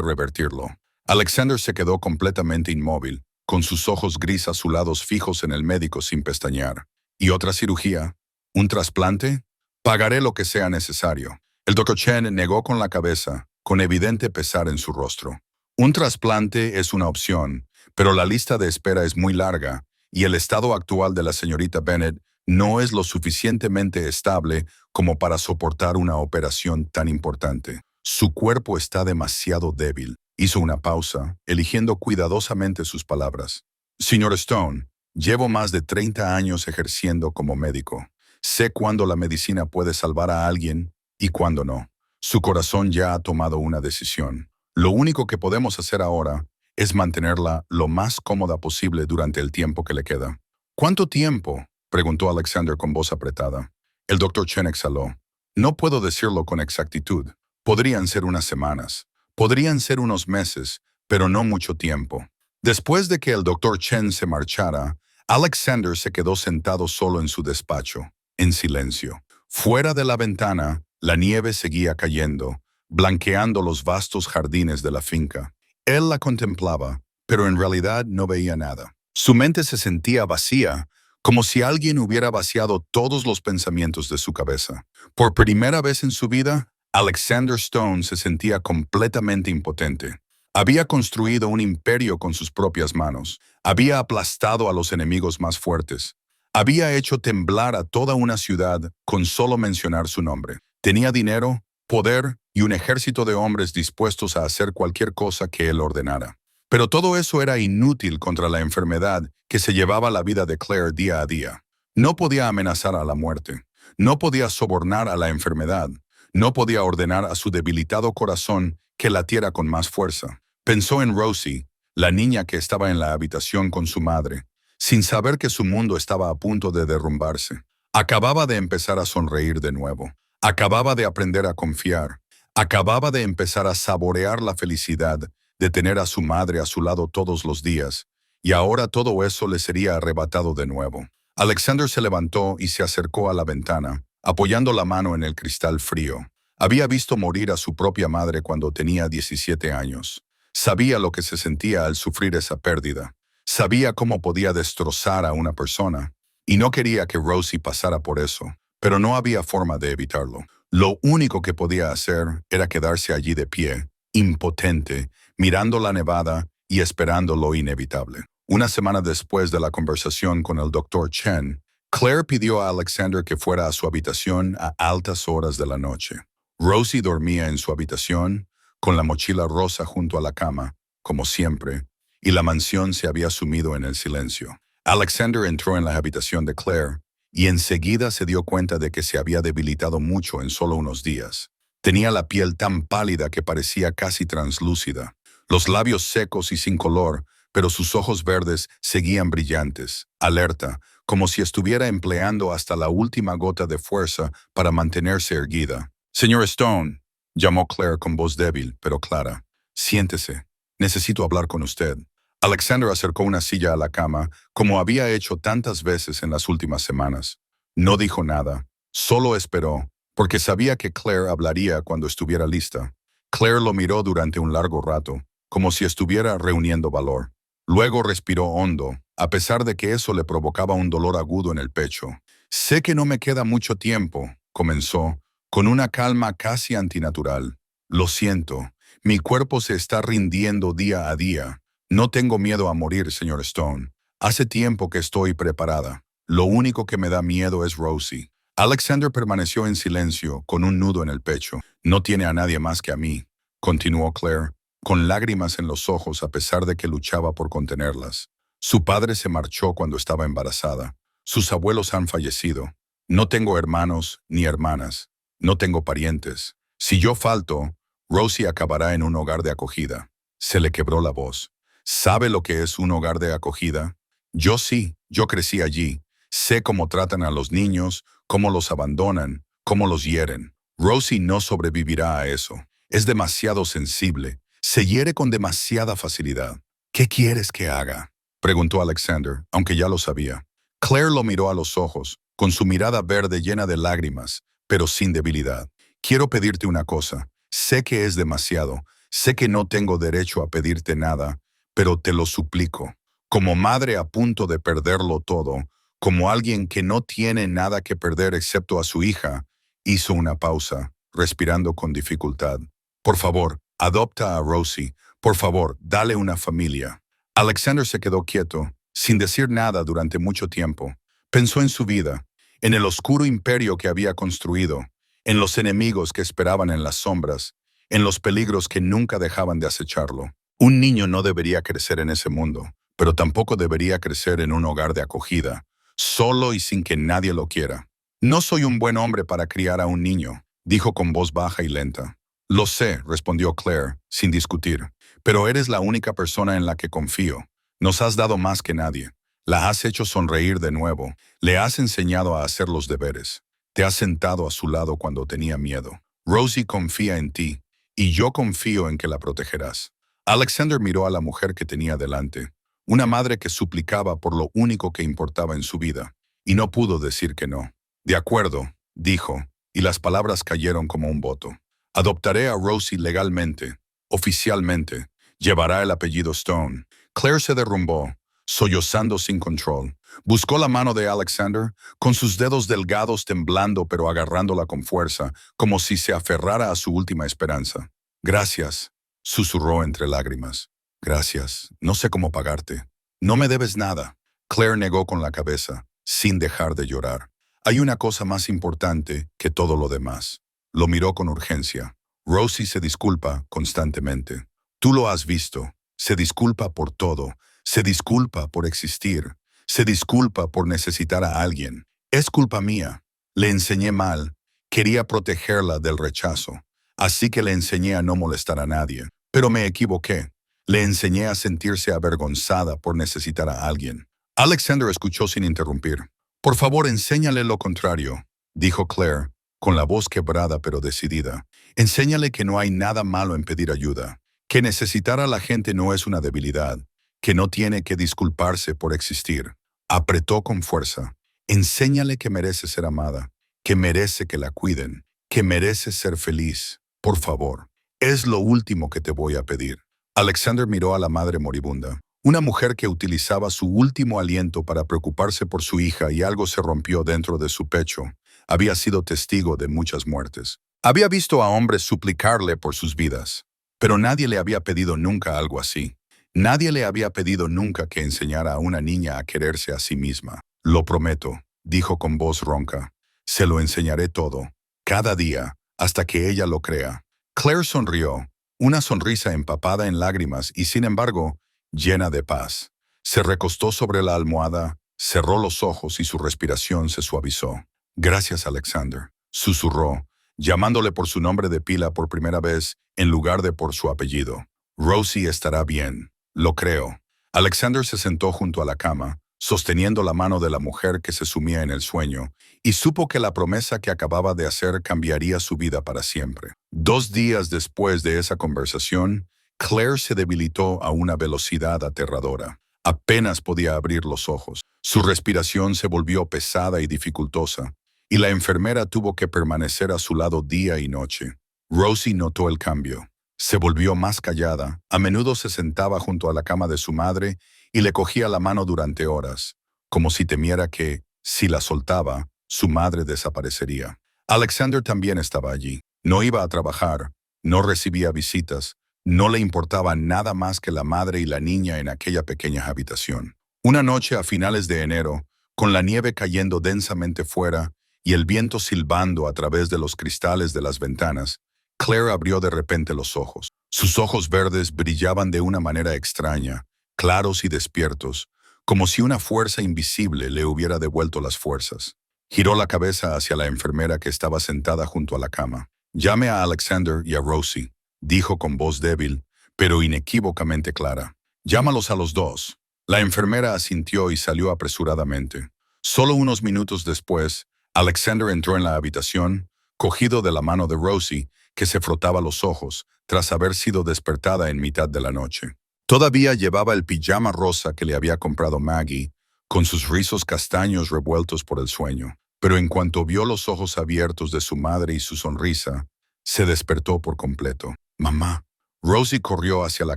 revertirlo. Alexander se quedó completamente inmóvil, con sus ojos gris azulados fijos en el médico sin pestañear. ¿Y otra cirugía? ¿Un trasplante? Pagaré lo que sea necesario. El Dr. Chen negó con la cabeza, con evidente pesar en su rostro. Un trasplante es una opción, pero la lista de espera es muy larga y el estado actual de la señorita Bennett no es lo suficientemente estable como para soportar una operación tan importante. Su cuerpo está demasiado débil. Hizo una pausa, eligiendo cuidadosamente sus palabras. Señor Stone, llevo más de 30 años ejerciendo como médico. Sé cuándo la medicina puede salvar a alguien y cuándo no. Su corazón ya ha tomado una decisión. Lo único que podemos hacer ahora es mantenerla lo más cómoda posible durante el tiempo que le queda. ¿Cuánto tiempo?, preguntó Alexander con voz apretada. El Dr. Chen exhaló. No puedo decirlo con exactitud. Podrían ser unas semanas, podrían ser unos meses, pero no mucho tiempo. Después de que el Dr. Chen se marchara, Alexander se quedó sentado solo en su despacho, en silencio. Fuera de la ventana, la nieve seguía cayendo, blanqueando los vastos jardines de la finca. Él la contemplaba, pero en realidad no veía nada. Su mente se sentía vacía, como si alguien hubiera vaciado todos los pensamientos de su cabeza. Por primera vez en su vida, Alexander Stone se sentía completamente impotente. Había construido un imperio con sus propias manos. Había aplastado a los enemigos más fuertes. Había hecho temblar a toda una ciudad con solo mencionar su nombre. Tenía dinero, poder y un ejército de hombres dispuestos a hacer cualquier cosa que él ordenara. Pero todo eso era inútil contra la enfermedad que se llevaba la vida de Claire día a día. No podía amenazar a la muerte. No podía sobornar a la enfermedad. No podía ordenar a su debilitado corazón que latiera con más fuerza. Pensó en Rosie, la niña que estaba en la habitación con su madre, sin saber que su mundo estaba a punto de derrumbarse. Acababa de empezar a sonreír de nuevo. Acababa de aprender a confiar. Acababa de empezar a saborear la felicidad de tener a su madre a su lado todos los días, y ahora todo eso le sería arrebatado de nuevo. Alexander se levantó y se acercó a la ventana, apoyando la mano en el cristal frío. Había visto morir a su propia madre cuando tenía 17 años. Sabía lo que se sentía al sufrir esa pérdida. Sabía cómo podía destrozar a una persona, y no quería que Rosie pasara por eso, pero no había forma de evitarlo. Lo único que podía hacer era quedarse allí de pie, impotente, mirando la nevada y esperando lo inevitable. Una semana después de la conversación con el Dr. Chen, Claire pidió a Alexander que fuera a su habitación a altas horas de la noche. Rosie dormía en su habitación, con la mochila rosa junto a la cama, como siempre, y la mansión se había sumido en el silencio. Alexander entró en la habitación de Claire y enseguida se dio cuenta de que se había debilitado mucho en solo unos días. Tenía la piel tan pálida que parecía casi translúcida, los labios secos y sin color, pero sus ojos verdes seguían brillantes, alerta, como si estuviera empleando hasta la última gota de fuerza para mantenerse erguida. «Señor Stone», llamó Claire con voz débil, pero clara. «Siéntese. Necesito hablar con usted». Alexander acercó una silla a la cama, como había hecho tantas veces en las últimas semanas. No dijo nada, solo esperó, porque sabía que Claire hablaría cuando estuviera lista. Claire lo miró durante un largo rato, como si estuviera reuniendo valor. Luego respiró hondo, a pesar de que eso le provocaba un dolor agudo en el pecho. Sé que no me queda mucho tiempo, comenzó, con una calma casi antinatural. Lo siento, mi cuerpo se está rindiendo día a día. No tengo miedo a morir, señor Stone. Hace tiempo que estoy preparada. Lo único que me da miedo es Rosie. Alexander permaneció en silencio, con un nudo en el pecho. No tiene a nadie más que a mí, continuó Claire, con lágrimas en los ojos a pesar de que luchaba por contenerlas. Su padre se marchó cuando estaba embarazada. Sus abuelos han fallecido. No tengo hermanos ni hermanas. No tengo parientes. Si yo falto, Rosie acabará en un hogar de acogida. Se le quebró la voz. ¿Sabe lo que es un hogar de acogida? Yo sí, yo crecí allí. Sé cómo tratan a los niños, cómo los abandonan, cómo los hieren. Rosie no sobrevivirá a eso. Es demasiado sensible. Se hiere con demasiada facilidad. ¿Qué quieres que haga?, preguntó Alexander, aunque ya lo sabía. Claire lo miró a los ojos, con su mirada verde llena de lágrimas, pero sin debilidad. Quiero pedirte una cosa. Sé que es demasiado. Sé que no tengo derecho a pedirte nada, pero te lo suplico. Como madre a punto de perderlo todo, como alguien que no tiene nada que perder excepto a su hija, hizo una pausa, respirando con dificultad. Por favor, adopta a Rosie. Por favor, dale una familia. Alexander se quedó quieto, sin decir nada durante mucho tiempo. Pensó en su vida, en el oscuro imperio que había construido, en los enemigos que esperaban en las sombras, en los peligros que nunca dejaban de acecharlo. Un niño no debería crecer en ese mundo, pero tampoco debería crecer en un hogar de acogida, solo y sin que nadie lo quiera. No soy un buen hombre para criar a un niño, dijo con voz baja y lenta. Lo sé, respondió Claire, sin discutir, pero eres la única persona en la que confío. Nos has dado más que nadie. La has hecho sonreír de nuevo. Le has enseñado a hacer los deberes. Te has sentado a su lado cuando tenía miedo. Rosie confía en ti, y yo confío en que la protegerás. Alexander miró a la mujer que tenía delante, una madre que suplicaba por lo único que importaba en su vida, y no pudo decir que no. De acuerdo, dijo, y las palabras cayeron como un voto. Adoptaré a Rosie legalmente, oficialmente. Llevará el apellido Stone. Claire se derrumbó, sollozando sin control. Buscó la mano de Alexander, con sus dedos delgados temblando pero agarrándola con fuerza, como si se aferrara a su última esperanza. Gracias, susurró entre lágrimas. Gracias, no sé cómo pagarte. No me debes nada. Claire negó con la cabeza, sin dejar de llorar. Hay una cosa más importante que todo lo demás. Lo miró con urgencia. Rosie se disculpa constantemente. Tú lo has visto. Se disculpa por todo. Se disculpa por existir. Se disculpa por necesitar a alguien. Es culpa mía. Le enseñé mal. Quería protegerla del rechazo. Así que le enseñé a no molestar a nadie. Pero me equivoqué. Le enseñé a sentirse avergonzada por necesitar a alguien. Alexander escuchó sin interrumpir. Por favor, enséñale lo contrario, dijo Claire, con la voz quebrada pero decidida. Enséñale que no hay nada malo en pedir ayuda, que necesitar a la gente no es una debilidad, que no tiene que disculparse por existir. Apretó con fuerza. Enséñale que merece ser amada, que merece que la cuiden, que merece ser feliz. Por favor, es lo último que te voy a pedir. Alexander miró a la madre moribunda. Una mujer que utilizaba su último aliento para preocuparse por su hija y algo se rompió dentro de su pecho. Había sido testigo de muchas muertes. Había visto a hombres suplicarle por sus vidas, pero nadie le había pedido nunca algo así. Nadie le había pedido nunca que enseñara a una niña a quererse a sí misma. Lo prometo, dijo con voz ronca. Se lo enseñaré todo, cada día, hasta que ella lo crea. Claire sonrió, una sonrisa empapada en lágrimas y sin embargo, llena de paz. Se recostó sobre la almohada, cerró los ojos y su respiración se suavizó. Gracias, Alexander, susurró, llamándole por su nombre de pila por primera vez en lugar de por su apellido. Rosie estará bien, lo creo. Alexander se sentó junto a la cama, sosteniendo la mano de la mujer que se sumía en el sueño, y supo que la promesa que acababa de hacer cambiaría su vida para siempre. 2 días después de esa conversación, Claire se debilitó a una velocidad aterradora. Apenas podía abrir los ojos. Su respiración se volvió pesada y dificultosa, y la enfermera tuvo que permanecer a su lado día y noche. Rosie notó el cambio. Se volvió más callada, a menudo se sentaba junto a la cama de su madre y le cogía la mano durante horas, como si temiera que, si la soltaba, su madre desaparecería. Alexander también estaba allí. No iba a trabajar, no recibía visitas, no le importaba nada más que la madre y la niña en aquella pequeña habitación. Una noche a finales de enero, con la nieve cayendo densamente fuera y el viento silbando a través de los cristales de las ventanas, Claire abrió de repente los ojos. Sus ojos verdes brillaban de una manera extraña, claros y despiertos, como si una fuerza invisible le hubiera devuelto las fuerzas. Giró la cabeza hacia la enfermera que estaba sentada junto a la cama. «Llame a Alexander y a Rosie», dijo con voz débil, pero inequívocamente clara. «Llámalos a los dos». La enfermera asintió y salió apresuradamente. Solo unos minutos después, Alexander entró en la habitación, cogido de la mano de Rosie, que se frotaba los ojos, tras haber sido despertada en mitad de la noche. Todavía llevaba el pijama rosa que le había comprado Maggie, con sus rizos castaños revueltos por el sueño. Pero en cuanto vio los ojos abiertos de su madre y su sonrisa, se despertó por completo. «Mamá». Rosie corrió hacia la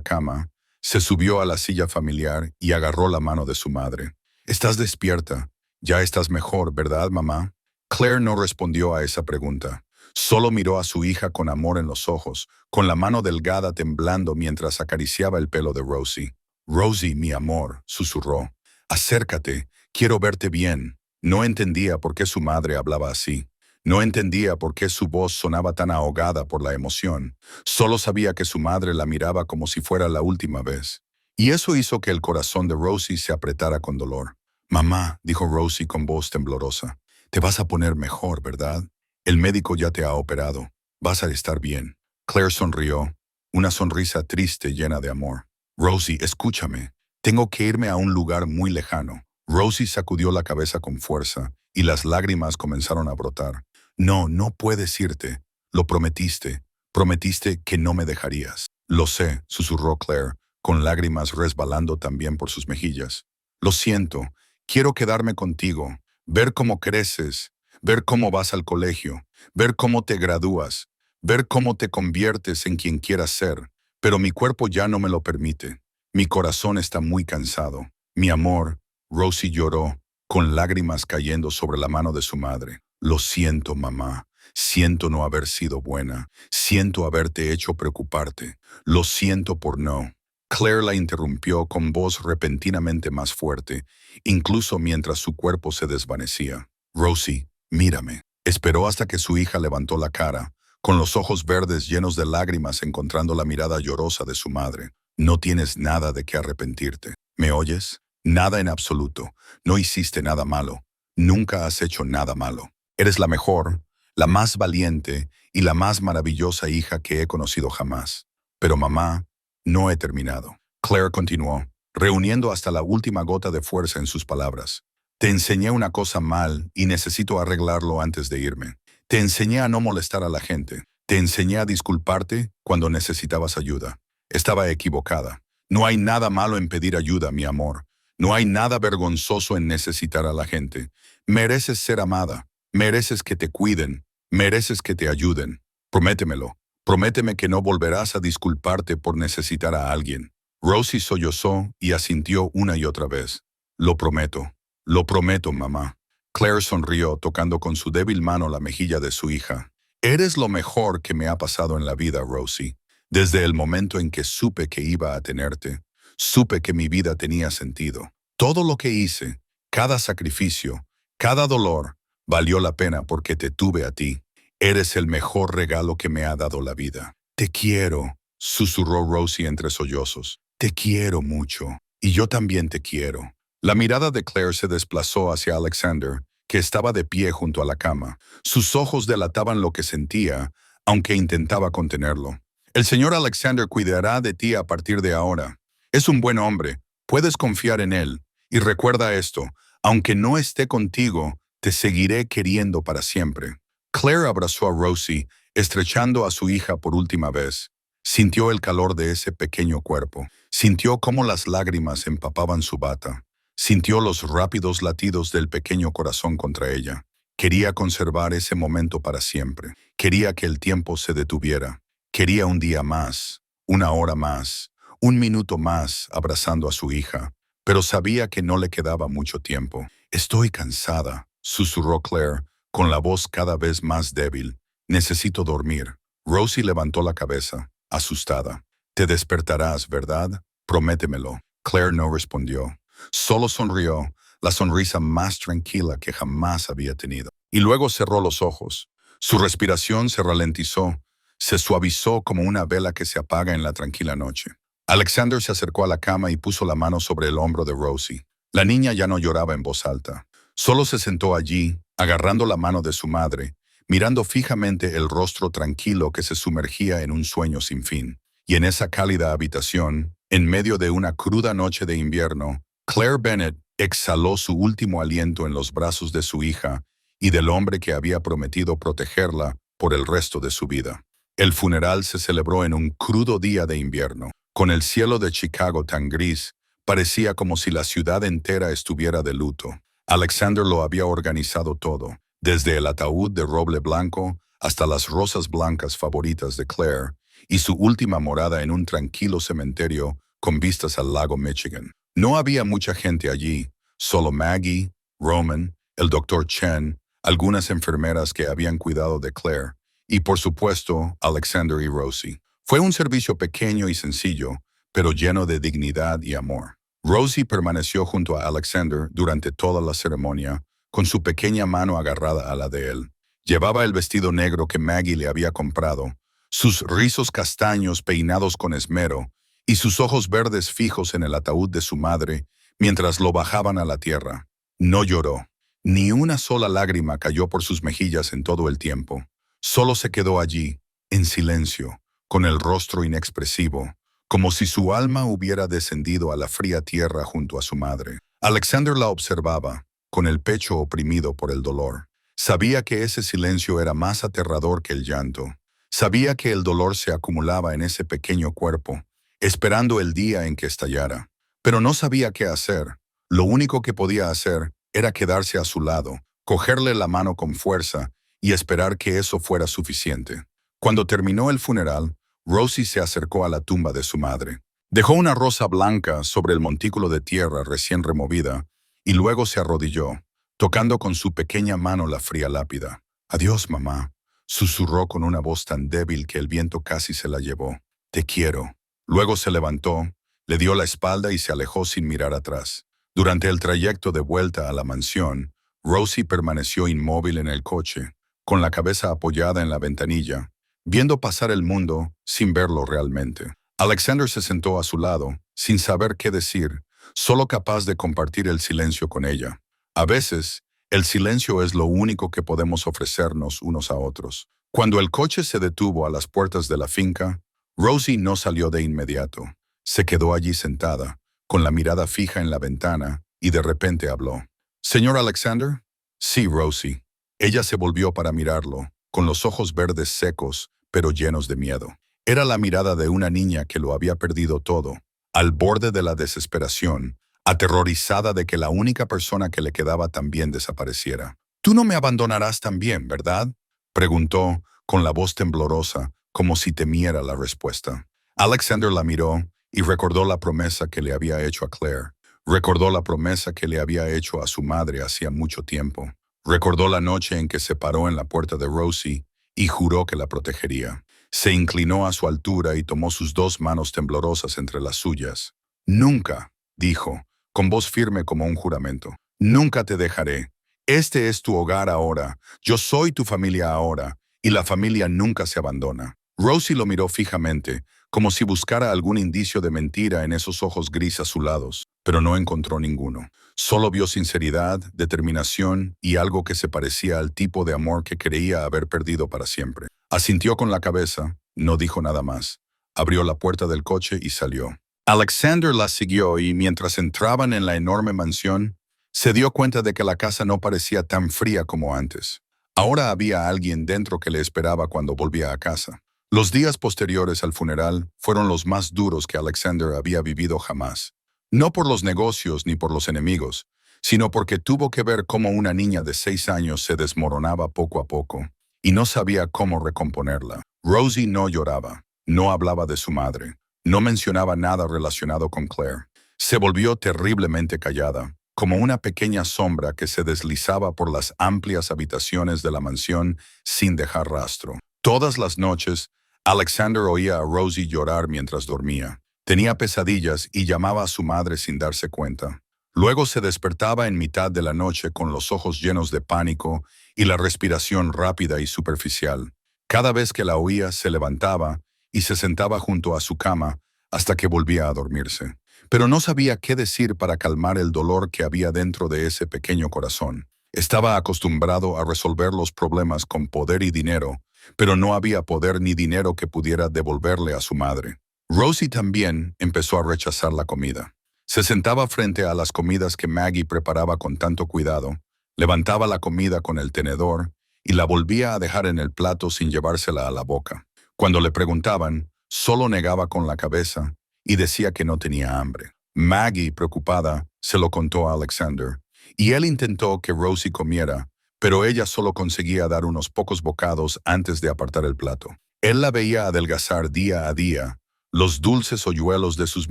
cama, se subió a la silla familiar y agarró la mano de su madre. «Estás despierta. Ya estás mejor, ¿verdad, mamá?» Claire no respondió a esa pregunta. Solo miró a su hija con amor en los ojos, con la mano delgada temblando mientras acariciaba el pelo de Rosie. «Rosie, mi amor», susurró. «Acércate, quiero verte bien». No entendía por qué su madre hablaba así. No entendía por qué su voz sonaba tan ahogada por la emoción. Solo sabía que su madre la miraba como si fuera la última vez. Y eso hizo que el corazón de Rosie se apretara con dolor. «Mamá», dijo Rosie con voz temblorosa, «te vas a poner mejor, ¿verdad? El médico ya te ha operado. Vas a estar bien». Claire sonrió, una sonrisa triste llena de amor. «Rosie, escúchame. Tengo que irme a un lugar muy lejano». Rosie sacudió la cabeza con fuerza y las lágrimas comenzaron a brotar. «No, no puedes irte. Lo prometiste. Prometiste que no me dejarías». «Lo sé», susurró Claire, con lágrimas resbalando también por sus mejillas. «Lo siento. Quiero quedarme contigo, ver cómo creces, ver cómo vas al colegio, ver cómo te gradúas, ver cómo te conviertes en quien quieras ser, pero mi cuerpo ya no me lo permite. Mi corazón está muy cansado. Mi amor». Rosie lloró, con lágrimas cayendo sobre la mano de su madre. «Lo siento, mamá. Siento no haber sido buena. Siento haberte hecho preocuparte. Lo siento por no». Claire la interrumpió con voz repentinamente más fuerte, incluso mientras su cuerpo se desvanecía. «Rosie, mírame». Esperó hasta que su hija levantó la cara, con los ojos verdes llenos de lágrimas encontrando la mirada llorosa de su madre. «No tienes nada de qué arrepentirte. ¿Me oyes? Nada en absoluto. No hiciste nada malo. Nunca has hecho nada malo. Eres la mejor, la más valiente y la más maravillosa hija que he conocido jamás. Pero mamá, no he terminado». Claire continuó, reuniendo hasta la última gota de fuerza en sus palabras. «Te enseñé una cosa mal y necesito arreglarlo antes de irme. Te enseñé a no molestar a la gente. Te enseñé a disculparte cuando necesitabas ayuda. Estaba equivocada. No hay nada malo en pedir ayuda, mi amor. No hay nada vergonzoso en necesitar a la gente. Mereces ser amada. Mereces que te cuiden. Mereces que te ayuden. Prométemelo. Prométeme que no volverás a disculparte por necesitar a alguien». Rosie sollozó y asintió una y otra vez. «Lo prometo. Lo prometo, mamá». Claire sonrió, tocando con su débil mano la mejilla de su hija. «Eres lo mejor que me ha pasado en la vida, Rosie. Desde el momento en que supe que iba a tenerte, supe que mi vida tenía sentido. Todo lo que hice, cada sacrificio, cada dolor, valió la pena porque te tuve a ti. Eres el mejor regalo que me ha dado la vida». «Te quiero», susurró Rosie entre sollozos. «Te quiero mucho. Y yo también te quiero». La mirada de Claire se desplazó hacia Alexander, que estaba de pie junto a la cama. Sus ojos delataban lo que sentía, aunque intentaba contenerlo. «El señor Alexander cuidará de ti a partir de ahora. Es un buen hombre. Puedes confiar en él. Y recuerda esto, aunque no esté contigo, te seguiré queriendo para siempre». Claire abrazó a Rosie, estrechando a su hija por última vez. Sintió el calor de ese pequeño cuerpo. Sintió cómo las lágrimas empapaban su bata. Sintió los rápidos latidos del pequeño corazón contra ella. Quería conservar ese momento para siempre. Quería que el tiempo se detuviera. Quería un día más, una hora más, un minuto más abrazando a su hija. Pero sabía que no le quedaba mucho tiempo. Estoy cansada, susurró Claire, con la voz cada vez más débil. Necesito dormir. Rosie levantó la cabeza, asustada. Te despertarás, ¿verdad? Prométemelo. Claire no respondió. Solo sonrió, la sonrisa más tranquila que jamás había tenido. Y luego cerró los ojos. Su respiración se ralentizó, se suavizó como una vela que se apaga en la tranquila noche. Alexander se acercó a la cama y puso la mano sobre el hombro de Rosie. La niña ya no lloraba en voz alta. Solo se sentó allí, agarrando la mano de su madre, mirando fijamente el rostro tranquilo que se sumergía en un sueño sin fin. Y en esa cálida habitación, en medio de una cruda noche de invierno, Claire Bennett exhaló su último aliento en los brazos de su hija y del hombre que había prometido protegerla por el resto de su vida. El funeral se celebró en un crudo día de invierno. Con el cielo de Chicago tan gris, parecía como si la ciudad entera estuviera de luto. Alexander lo había organizado todo, desde el ataúd de roble blanco hasta las rosas blancas favoritas de Claire y su última morada en un tranquilo cementerio con vistas al lago Michigan. No había mucha gente allí, solo Maggie, Roman, el doctor Chen, algunas enfermeras que habían cuidado de Claire, y por supuesto, Alexander y Rosie. Fue un servicio pequeño y sencillo, pero lleno de dignidad y amor. Rosie permaneció junto a Alexander durante toda la ceremonia, con su pequeña mano agarrada a la de él. Llevaba el vestido negro que Maggie le había comprado, sus rizos castaños peinados con esmero, y sus ojos verdes fijos en el ataúd de su madre, mientras lo bajaban a la tierra. No lloró. Ni una sola lágrima cayó por sus mejillas en todo el tiempo. Solo se quedó allí, en silencio, con el rostro inexpresivo, como si su alma hubiera descendido a la fría tierra junto a su madre. Alexander la observaba, con el pecho oprimido por el dolor. Sabía que ese silencio era más aterrador que el llanto. Sabía que el dolor se acumulaba en ese pequeño cuerpo, esperando el día en que estallara. Pero no sabía qué hacer. Lo único que podía hacer era quedarse a su lado, cogerle la mano con fuerza y esperar que eso fuera suficiente. Cuando terminó el funeral, Rosie se acercó a la tumba de su madre. Dejó una rosa blanca sobre el montículo de tierra recién removida y luego se arrodilló, tocando con su pequeña mano la fría lápida. «Adiós, mamá», susurró con una voz tan débil que el viento casi se la llevó. «Te quiero». Luego se levantó, le dio la espalda y se alejó sin mirar atrás. Durante el trayecto de vuelta a la mansión, Rosie permaneció inmóvil en el coche, con la cabeza apoyada en la ventanilla, viendo pasar el mundo sin verlo realmente. Alexander se sentó a su lado, sin saber qué decir, solo capaz de compartir el silencio con ella. A veces, el silencio es lo único que podemos ofrecernos unos a otros. Cuando el coche se detuvo a las puertas de la finca, Rosie no salió de inmediato. Se quedó allí sentada, con la mirada fija en la ventana, y de repente habló. «¿Señor Alexander?» «Sí, Rosie». Ella se volvió para mirarlo, con los ojos verdes secos, pero llenos de miedo. Era la mirada de una niña que lo había perdido todo, al borde de la desesperación, aterrorizada de que la única persona que le quedaba también desapareciera. «Tú no me abandonarás también, ¿verdad?», preguntó, con la voz temblorosa, como si temiera la respuesta. Alexander la miró y recordó la promesa que le había hecho a Claire. Recordó la promesa que le había hecho a su madre hacía mucho tiempo. Recordó la noche en que se paró en la puerta de Rosie y juró que la protegería. Se inclinó a su altura y tomó sus dos manos temblorosas entre las suyas. «Nunca», dijo, con voz firme como un juramento. «Nunca te dejaré. Este es tu hogar ahora. Yo soy tu familia ahora. Y la familia nunca se abandona». Rosie lo miró fijamente, como si buscara algún indicio de mentira en esos ojos gris azulados, pero no encontró ninguno. Solo vio sinceridad, determinación y algo que se parecía al tipo de amor que creía haber perdido para siempre. Asintió con la cabeza, no dijo nada más. Abrió la puerta del coche y salió. Alexander la siguió y mientras entraban en la enorme mansión, se dio cuenta de que la casa no parecía tan fría como antes. Ahora había alguien dentro que le esperaba cuando volvía a casa. Los días posteriores al funeral fueron los más duros que Alexander había vivido jamás. No por los negocios ni por los enemigos, sino porque tuvo que ver cómo una niña de 6 años se desmoronaba poco a poco y no sabía cómo recomponerla. Rosie no lloraba, no hablaba de su madre, no mencionaba nada relacionado con Claire. Se volvió terriblemente callada, como una pequeña sombra que se deslizaba por las amplias habitaciones de la mansión sin dejar rastro. Todas las noches, Alexander oía a Rosie llorar mientras dormía. Tenía pesadillas y llamaba a su madre sin darse cuenta. Luego se despertaba en mitad de la noche con los ojos llenos de pánico y la respiración rápida y superficial. Cada vez que la oía, se levantaba y se sentaba junto a su cama hasta que volvía a dormirse. Pero no sabía qué decir para calmar el dolor que había dentro de ese pequeño corazón. Estaba acostumbrado a resolver los problemas con poder y dinero, pero no había poder ni dinero que pudiera devolverle a su madre. Rosie también empezó a rechazar la comida. Se sentaba frente a las comidas que Maggie preparaba con tanto cuidado, levantaba la comida con el tenedor y la volvía a dejar en el plato sin llevársela a la boca. Cuando le preguntaban, solo negaba con la cabeza y decía que no tenía hambre. Maggie, preocupada, se lo contó a Alexander, y él intentó que Rosie comiera, pero ella solo conseguía dar unos pocos bocados antes de apartar el plato. Él la veía adelgazar día a día. Los dulces hoyuelos de sus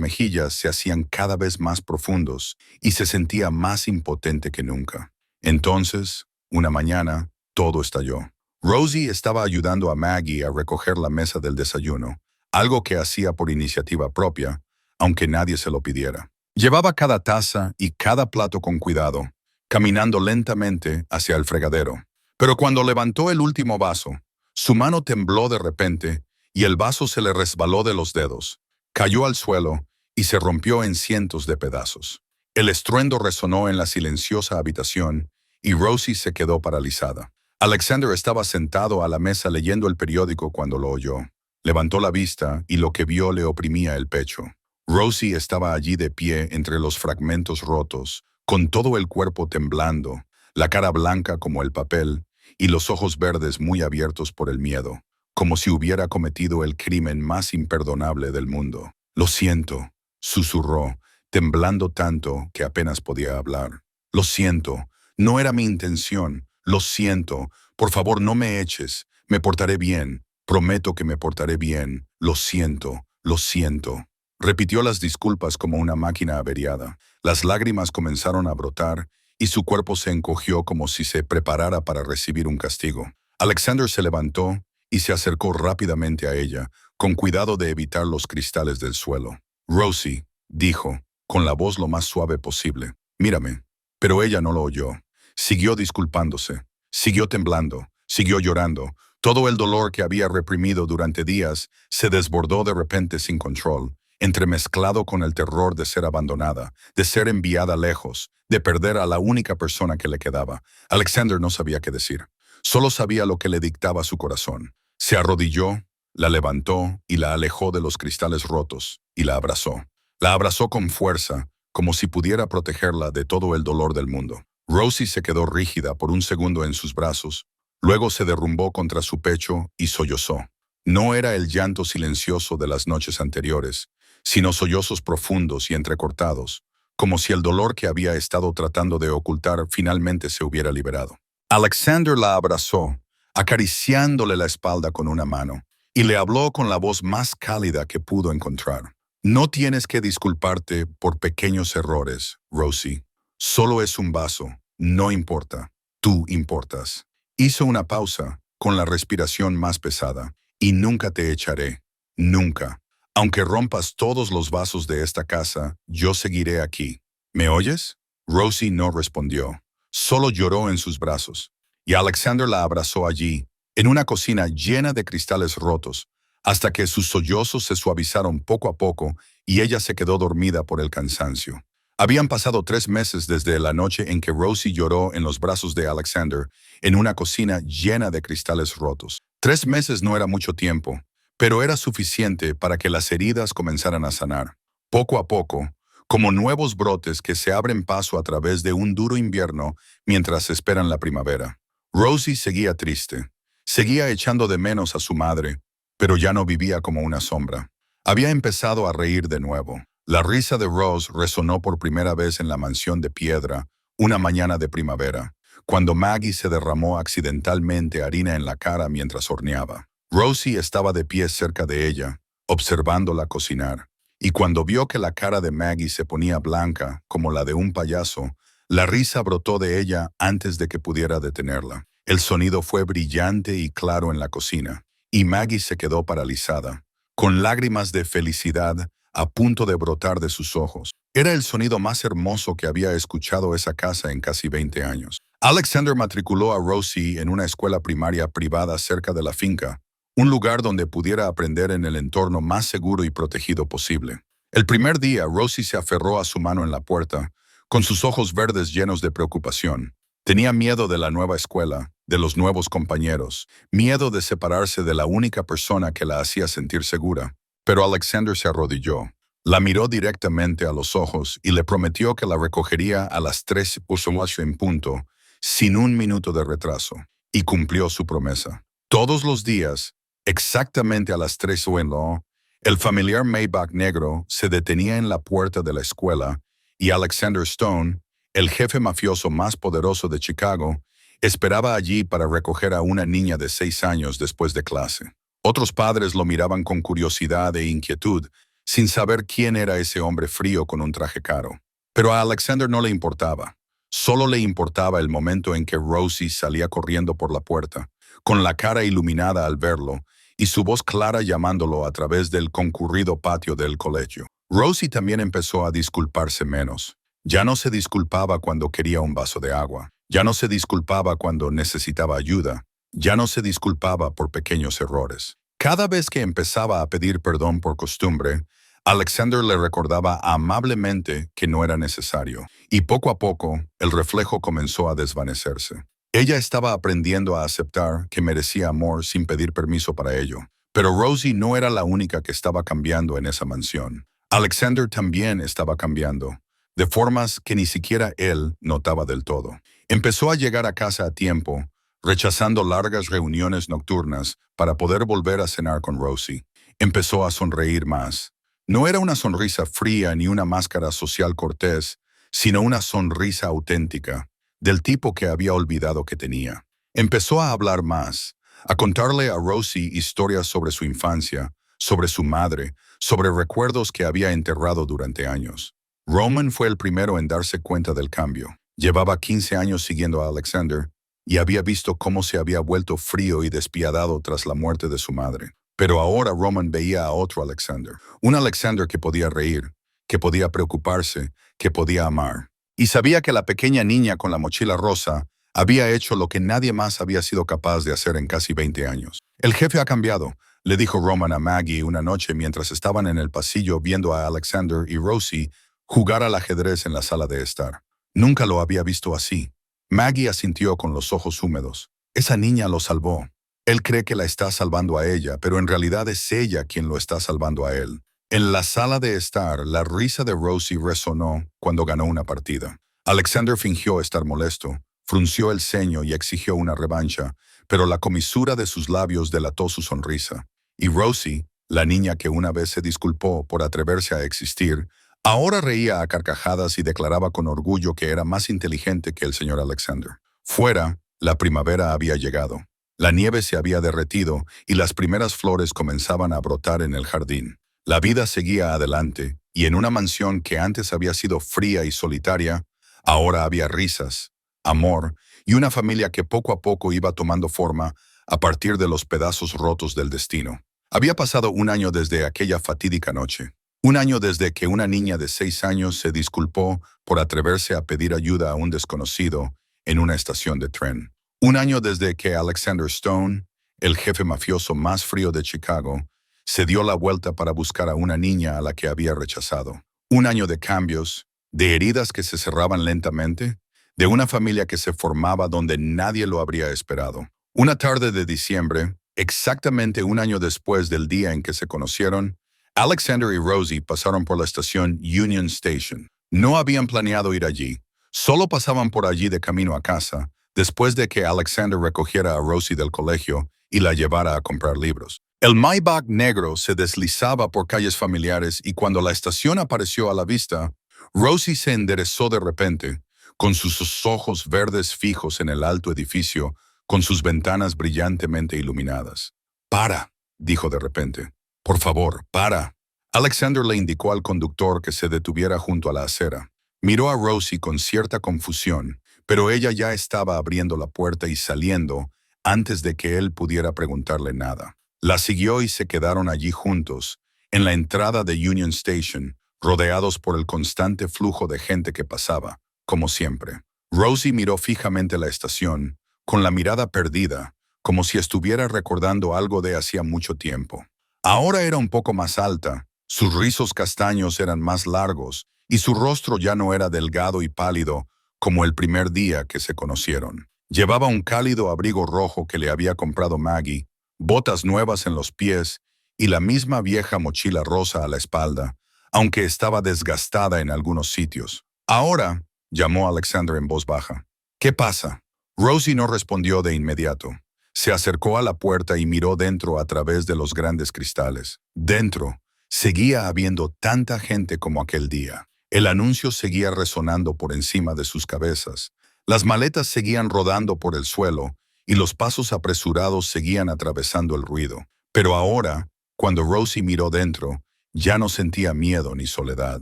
mejillas se hacían cada vez más profundos y se sentía más impotente que nunca. Entonces, una mañana, todo estalló. Rosie estaba ayudando a Maggie a recoger la mesa del desayuno, algo que hacía por iniciativa propia, aunque nadie se lo pidiera. Llevaba cada taza y cada plato con cuidado, caminando lentamente hacia el fregadero. Pero cuando levantó el último vaso, su mano tembló de repente y el vaso se le resbaló de los dedos, cayó al suelo y se rompió en cientos de pedazos. El estruendo resonó en la silenciosa habitación y Rosie se quedó paralizada. Alexander estaba sentado a la mesa leyendo el periódico cuando lo oyó. Levantó la vista y lo que vio le oprimía el pecho. Rosie estaba allí de pie entre los fragmentos rotos, con todo el cuerpo temblando, la cara blanca como el papel y los ojos verdes muy abiertos por el miedo, como si hubiera cometido el crimen más imperdonable del mundo. «Lo siento», susurró, temblando tanto que apenas podía hablar. «Lo siento, no era mi intención. Lo siento, por favor no me eches, me portaré bien, prometo que me portaré bien. Lo siento, lo siento». Repitió las disculpas como una máquina averiada. Las lágrimas comenzaron a brotar y su cuerpo se encogió como si se preparara para recibir un castigo. Alexander se levantó y se acercó rápidamente a ella, con cuidado de evitar los cristales del suelo. «Rosie», dijo, con la voz lo más suave posible, «mírame». Pero ella no lo oyó. Siguió disculpándose, siguió temblando, siguió llorando. Todo el dolor que había reprimido durante días se desbordó de repente sin control, entremezclado con el terror de ser abandonada, de ser enviada lejos, de perder a la única persona que le quedaba. Alexander no sabía qué decir. Solo sabía lo que le dictaba su corazón. Se arrodilló, la levantó y la alejó de los cristales rotos, y la abrazó. La abrazó con fuerza, como si pudiera protegerla de todo el dolor del mundo. Rosie se quedó rígida por un segundo en sus brazos, luego se derrumbó contra su pecho y sollozó. No era el llanto silencioso de las noches anteriores, sino sollozos profundos y entrecortados, como si el dolor que había estado tratando de ocultar finalmente se hubiera liberado. Alexander la abrazó, acariciándole la espalda con una mano, y le habló con la voz más cálida que pudo encontrar. «No tienes que disculparte por pequeños errores, Rosie. Solo es un vaso, no importa. Tú importas». Hizo una pausa, con la respiración más pesada. «Y nunca te echaré, nunca. Aunque rompas todos los vasos de esta casa, yo seguiré aquí. ¿Me oyes?» Rosie no respondió. Solo lloró en sus brazos. Y Alexander la abrazó allí, en una cocina llena de cristales rotos, hasta que sus sollozos se suavizaron poco a poco y ella se quedó dormida por el cansancio. Habían pasado 3 meses desde la noche en que Rosie lloró en los brazos de Alexander, en una cocina llena de cristales rotos. 3 meses no era mucho tiempo, pero era suficiente para que las heridas comenzaran a sanar. Poco a poco, como nuevos brotes que se abren paso a través de un duro invierno mientras esperan la primavera. Rosie seguía triste, seguía echando de menos a su madre, pero ya no vivía como una sombra. Había empezado a reír de nuevo. La risa de Rose resonó por primera vez en la mansión de piedra, Una mañana de primavera, cuando Maggie se derramó accidentalmente harina en la cara mientras horneaba. Rosie estaba de pie cerca de ella, observándola cocinar, y cuando vio que la cara de Maggie se ponía blanca, como la de un payaso, la risa brotó de ella antes de que pudiera detenerla. El sonido fue brillante y claro en la cocina, y Maggie se quedó paralizada, con lágrimas de felicidad a punto de brotar de sus ojos. Era el sonido más hermoso que había escuchado esa casa en casi 20 años. Alexander matriculó a Rosie en una escuela primaria privada cerca de la finca, un lugar donde pudiera aprender en el entorno más seguro y protegido posible. El primer día, Rosie se aferró a su mano en la puerta, con sus ojos verdes llenos de preocupación. Tenía miedo de la nueva escuela, de los nuevos compañeros, miedo de separarse de la única persona que la hacía sentir segura. Pero Alexander se arrodilló, la miró directamente a los ojos y le prometió que la recogería a las 3:00 en punto, sin un minuto de retraso. Y cumplió su promesa. Todos los días, exactamente a las 3:00, el familiar Maybach negro se detenía en la puerta de la escuela y Alexander Stone, el jefe mafioso más poderoso de Chicago, esperaba allí para recoger a una niña de 6 años después de clase. Otros padres lo miraban con curiosidad e inquietud, sin saber quién era ese hombre frío con un traje caro. Pero a Alexander no le importaba. Solo le importaba el momento en que Rosie salía corriendo por la puerta, con la cara iluminada al verlo, y su voz clara llamándolo a través del concurrido patio del colegio. Rosie también empezó a disculparse menos. Ya no se disculpaba cuando quería un vaso de agua. Ya no se disculpaba cuando necesitaba ayuda. Ya no se disculpaba por pequeños errores. Cada vez que empezaba a pedir perdón por costumbre, Alexander le recordaba amablemente que no era necesario, y poco a poco el reflejo comenzó a desvanecerse. Ella estaba aprendiendo a aceptar que merecía amor sin pedir permiso para ello. Pero Rosie no era la única que estaba cambiando en esa mansión. Alexander también estaba cambiando, de formas que ni siquiera él notaba del todo. Empezó a llegar a casa a tiempo, rechazando largas reuniones nocturnas para poder volver a cenar con Rosie. Empezó a sonreír más. No era una sonrisa fría ni una máscara social cortés, sino una sonrisa auténtica, del tipo que había olvidado que tenía. Empezó a hablar más, a contarle a Rosie historias sobre su infancia, sobre su madre, sobre recuerdos que había enterrado durante años. Roman fue el primero en darse cuenta del cambio. Llevaba 15 años siguiendo a Alexander y había visto cómo se había vuelto frío y despiadado tras la muerte de su madre. Pero ahora Roman veía a otro Alexander, un Alexander que podía reír, que podía preocuparse, que podía amar. Y sabía que la pequeña niña con la mochila rosa había hecho lo que nadie más había sido capaz de hacer en casi 20 años. El jefe ha cambiado, le dijo Roman a Maggie una noche mientras estaban en el pasillo viendo a Alexander y Rosie jugar al ajedrez en la sala de estar. Nunca lo había visto así. Maggie asintió con los ojos húmedos. Esa niña lo salvó. Él cree que la está salvando a ella, pero en realidad es ella quien lo está salvando a él. En la sala de estar, la risa de Rosie resonó cuando ganó una partida. Alexander fingió estar molesto, frunció el ceño y exigió una revancha, pero la comisura de sus labios delató su sonrisa. Y Rosie, la niña que una vez se disculpó por atreverse a existir, ahora reía a carcajadas y declaraba con orgullo que era más inteligente que el señor Alexander. Fuera, la primavera había llegado. La nieve se había derretido y las primeras flores comenzaban a brotar en el jardín. La vida seguía adelante, y en una mansión que antes había sido fría y solitaria, ahora había risas, amor y una familia que poco a poco iba tomando forma a partir de los pedazos rotos del destino. Había pasado un año desde aquella fatídica noche. Un año desde que una niña de 6 años se disculpó por atreverse a pedir ayuda a un desconocido en una estación de tren. Un año desde que Alexander Stone, el jefe mafioso más frío de Chicago, se dio la vuelta para buscar a una niña a la que había rechazado. Un año de cambios, de heridas que se cerraban lentamente, de una familia que se formaba donde nadie lo habría esperado. Una tarde de diciembre, exactamente un año después del día en que se conocieron, Alexander y Rosie pasaron por la estación Union Station. No habían planeado ir allí, solo pasaban por allí de camino a casa, después de que Alexander recogiera a Rosie del colegio y la llevara a comprar libros. El Maybach negro se deslizaba por calles familiares y cuando la estación apareció a la vista, Rosie se enderezó de repente, con sus ojos verdes fijos en el alto edificio, con sus ventanas brillantemente iluminadas. «Para», dijo de repente. «Por favor, para». Alexander le indicó al conductor que se detuviera junto a la acera. Miró a Rosie con cierta confusión, pero ella ya estaba abriendo la puerta y saliendo antes de que él pudiera preguntarle nada. La siguió y se quedaron allí juntos, en la entrada de Union Station, rodeados por el constante flujo de gente que pasaba, como siempre. Rosie miró fijamente la estación, con la mirada perdida, como si estuviera recordando algo de hacía mucho tiempo. Ahora era un poco más alta, sus rizos castaños eran más largos, y su rostro ya no era delgado y pálido como el primer día que se conocieron. Llevaba un cálido abrigo rojo que le había comprado Maggie, botas nuevas en los pies y la misma vieja mochila rosa a la espalda, aunque estaba desgastada en algunos sitios. «Ahora», llamó Alexander en voz baja. «¿Qué pasa?» Rosie no respondió de inmediato. Se acercó a la puerta y miró dentro a través de los grandes cristales. Dentro, seguía habiendo tanta gente como aquel día. El anuncio seguía resonando por encima de sus cabezas. Las maletas seguían rodando por el suelo y los pasos apresurados seguían atravesando el ruido. Pero ahora, cuando Rosie miró dentro, ya no sentía miedo ni soledad.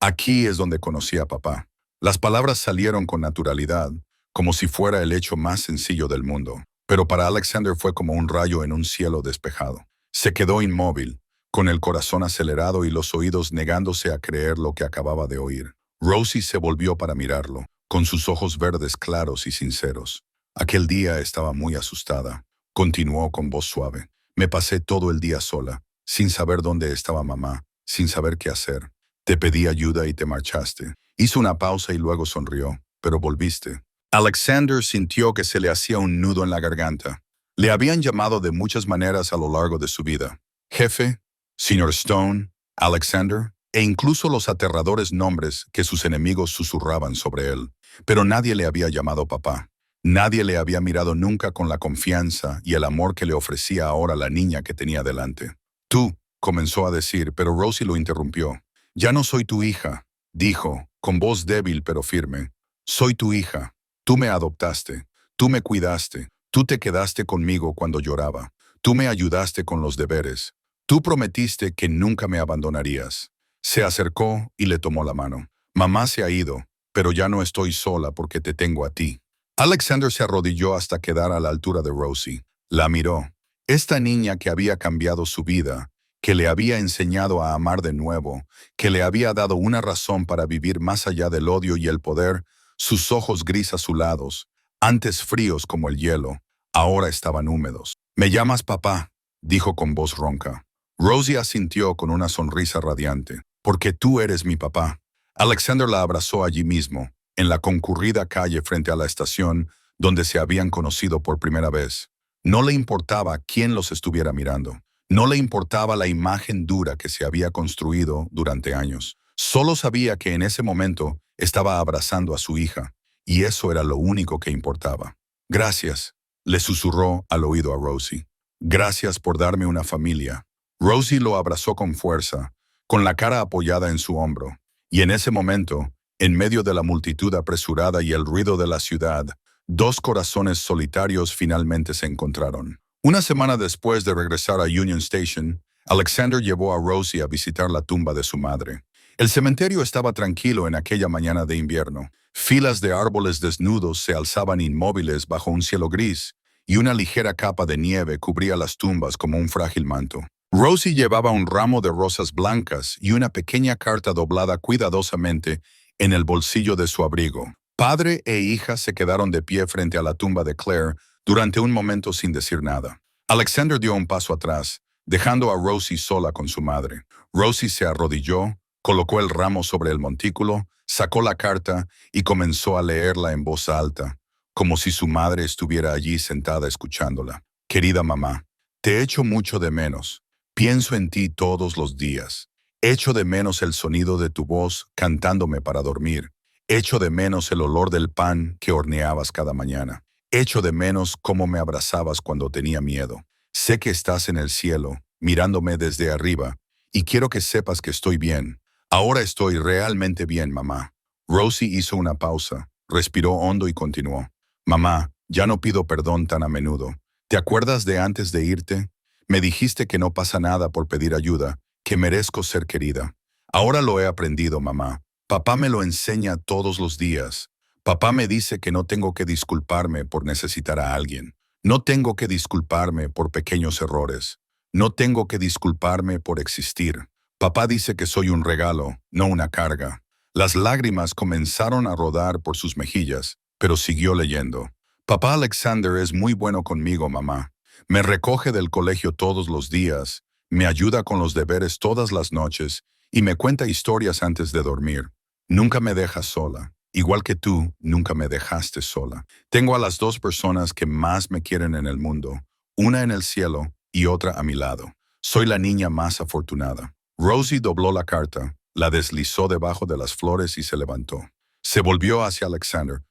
Aquí es donde conocí a papá. Las palabras salieron con naturalidad, como si fuera el hecho más sencillo del mundo. Pero para Alexander fue como un rayo en un cielo despejado. Se quedó inmóvil, con el corazón acelerado y los oídos negándose a creer lo que acababa de oír. Rosie se volvió para mirarlo, con sus ojos verdes claros y sinceros. Aquel día estaba muy asustada. Continuó con voz suave. Me pasé todo el día sola, sin saber dónde estaba mamá, sin saber qué hacer. Te pedí ayuda y te marchaste. Hizo una pausa y luego sonrió, pero volviste. Alexander sintió que se le hacía un nudo en la garganta. Le habían llamado de muchas maneras a lo largo de su vida. Jefe, Señor Stone, Alexander, e incluso los aterradores nombres que sus enemigos susurraban sobre él. Pero nadie le había llamado papá. Nadie le había mirado nunca con la confianza y el amor que le ofrecía ahora la niña que tenía delante. Tú, comenzó a decir, pero Rosie lo interrumpió. Ya no soy tu hija, dijo, con voz débil pero firme. Soy tu hija. Tú me adoptaste. Tú me cuidaste. Tú te quedaste conmigo cuando lloraba. Tú me ayudaste con los deberes. Tú prometiste que nunca me abandonarías. Se acercó y le tomó la mano. Mamá se ha ido, pero ya no estoy sola porque te tengo a ti. Alexander se arrodilló hasta quedar a la altura de Rosie. La miró. Esta niña que había cambiado su vida, que le había enseñado a amar de nuevo, que le había dado una razón para vivir más allá del odio y el poder, sus ojos gris azulados, antes fríos como el hielo, ahora estaban húmedos. «¿Me llamas papá?», dijo con voz ronca. Rosie asintió con una sonrisa radiante. «Porque tú eres mi papá». Alexander la abrazó allí mismo, en la concurrida calle frente a la estación donde se habían conocido por primera vez. No le importaba quién los estuviera mirando. No le importaba la imagen dura que se había construido durante años. Solo sabía que en ese momento estaba abrazando a su hija, y eso era lo único que importaba. «Gracias», le susurró al oído a Rosie. «Gracias por darme una familia». Rosie lo abrazó con fuerza, con la cara apoyada en su hombro, y en ese momento, en medio de la multitud apresurada y el ruido de la ciudad, dos corazones solitarios finalmente se encontraron. Una semana después de regresar a Union Station, Alexander llevó a Rosie a visitar la tumba de su madre. El cementerio estaba tranquilo en aquella mañana de invierno. Filas de árboles desnudos se alzaban inmóviles bajo un cielo gris, y una ligera capa de nieve cubría las tumbas como un frágil manto. Rosie llevaba un ramo de rosas blancas y una pequeña carta doblada cuidadosamente en el bolsillo de su abrigo. Padre e hija se quedaron de pie frente a la tumba de Claire durante un momento sin decir nada. Alexander dio un paso atrás, dejando a Rosie sola con su madre. Rosie se arrodilló, colocó el ramo sobre el montículo, sacó la carta y comenzó a leerla en voz alta, como si su madre estuviera allí sentada escuchándola. «Querida mamá, te echo mucho de menos. Pienso en ti todos los días. Echo de menos el sonido de tu voz cantándome para dormir. Echo de menos el olor del pan que horneabas cada mañana. Echo de menos cómo me abrazabas cuando tenía miedo. Sé que estás en el cielo, mirándome desde arriba, y quiero que sepas que estoy bien. Ahora estoy realmente bien, mamá». Rosie hizo una pausa, respiró hondo y continuó. Mamá, ya no pido perdón tan a menudo. ¿Te acuerdas de antes de irte? Me dijiste que no pasa nada por pedir ayuda, que merezco ser querida. Ahora lo he aprendido, mamá. Papá me lo enseña todos los días. Papá me dice que no tengo que disculparme por necesitar a alguien. No tengo que disculparme por pequeños errores. No tengo que disculparme por existir. Papá dice que soy un regalo, no una carga. Las lágrimas comenzaron a rodar por sus mejillas, pero siguió leyendo. Papá Alexander es muy bueno conmigo, mamá. Me recoge del colegio todos los días, me ayuda con los deberes todas las noches y me cuenta historias antes de dormir. Nunca me deja sola. Igual que tú, nunca me dejaste sola. Tengo a las dos personas que más me quieren en el mundo, una en el cielo y otra a mi lado. Soy la niña más afortunada. Rosie dobló la carta, la deslizó debajo de las flores y se levantó. Se volvió hacia Alexander,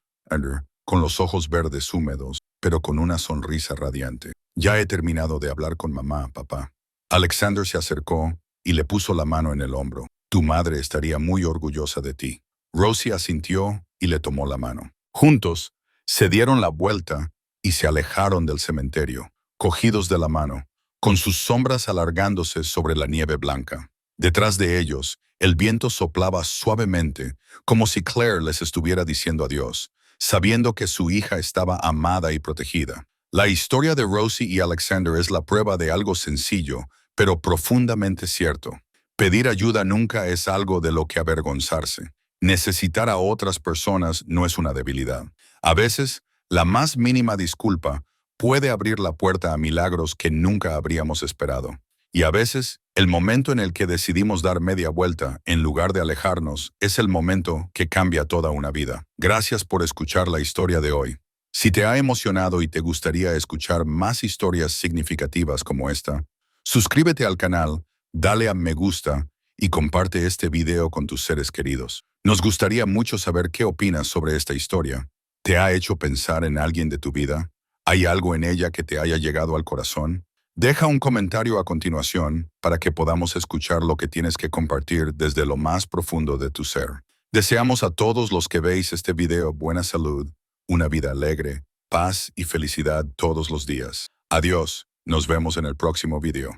con los ojos verdes húmedos, pero con una sonrisa radiante. Ya he terminado de hablar con mamá, papá. Alexander se acercó y le puso la mano en el hombro. Tu madre estaría muy orgullosa de ti. Rosie asintió y le tomó la mano. Juntos, se dieron la vuelta y se alejaron del cementerio, cogidos de la mano, con sus sombras alargándose sobre la nieve blanca. Detrás de ellos, el viento soplaba suavemente, como si Claire les estuviera diciendo adiós, sabiendo que su hija estaba amada y protegida. La historia de Rosie y Alexander es la prueba de algo sencillo, pero profundamente cierto. Pedir ayuda nunca es algo de lo que avergonzarse. Necesitar a otras personas no es una debilidad. A veces, la más mínima disculpa puede abrir la puerta a milagros que nunca habríamos esperado. Y a veces, el momento en el que decidimos dar media vuelta, en lugar de alejarnos, es el momento que cambia toda una vida. Gracias por escuchar la historia de hoy. Si te ha emocionado y te gustaría escuchar más historias significativas como esta, suscríbete al canal, dale a me gusta y comparte este video con tus seres queridos. Nos gustaría mucho saber qué opinas sobre esta historia. ¿Te ha hecho pensar en alguien de tu vida? ¿Hay algo en ella que te haya llegado al corazón? Deja un comentario a continuación para que podamos escuchar lo que tienes que compartir desde lo más profundo de tu ser. Deseamos a todos los que veis este video buena salud, una vida alegre, paz y felicidad todos los días. Adiós, nos vemos en el próximo video.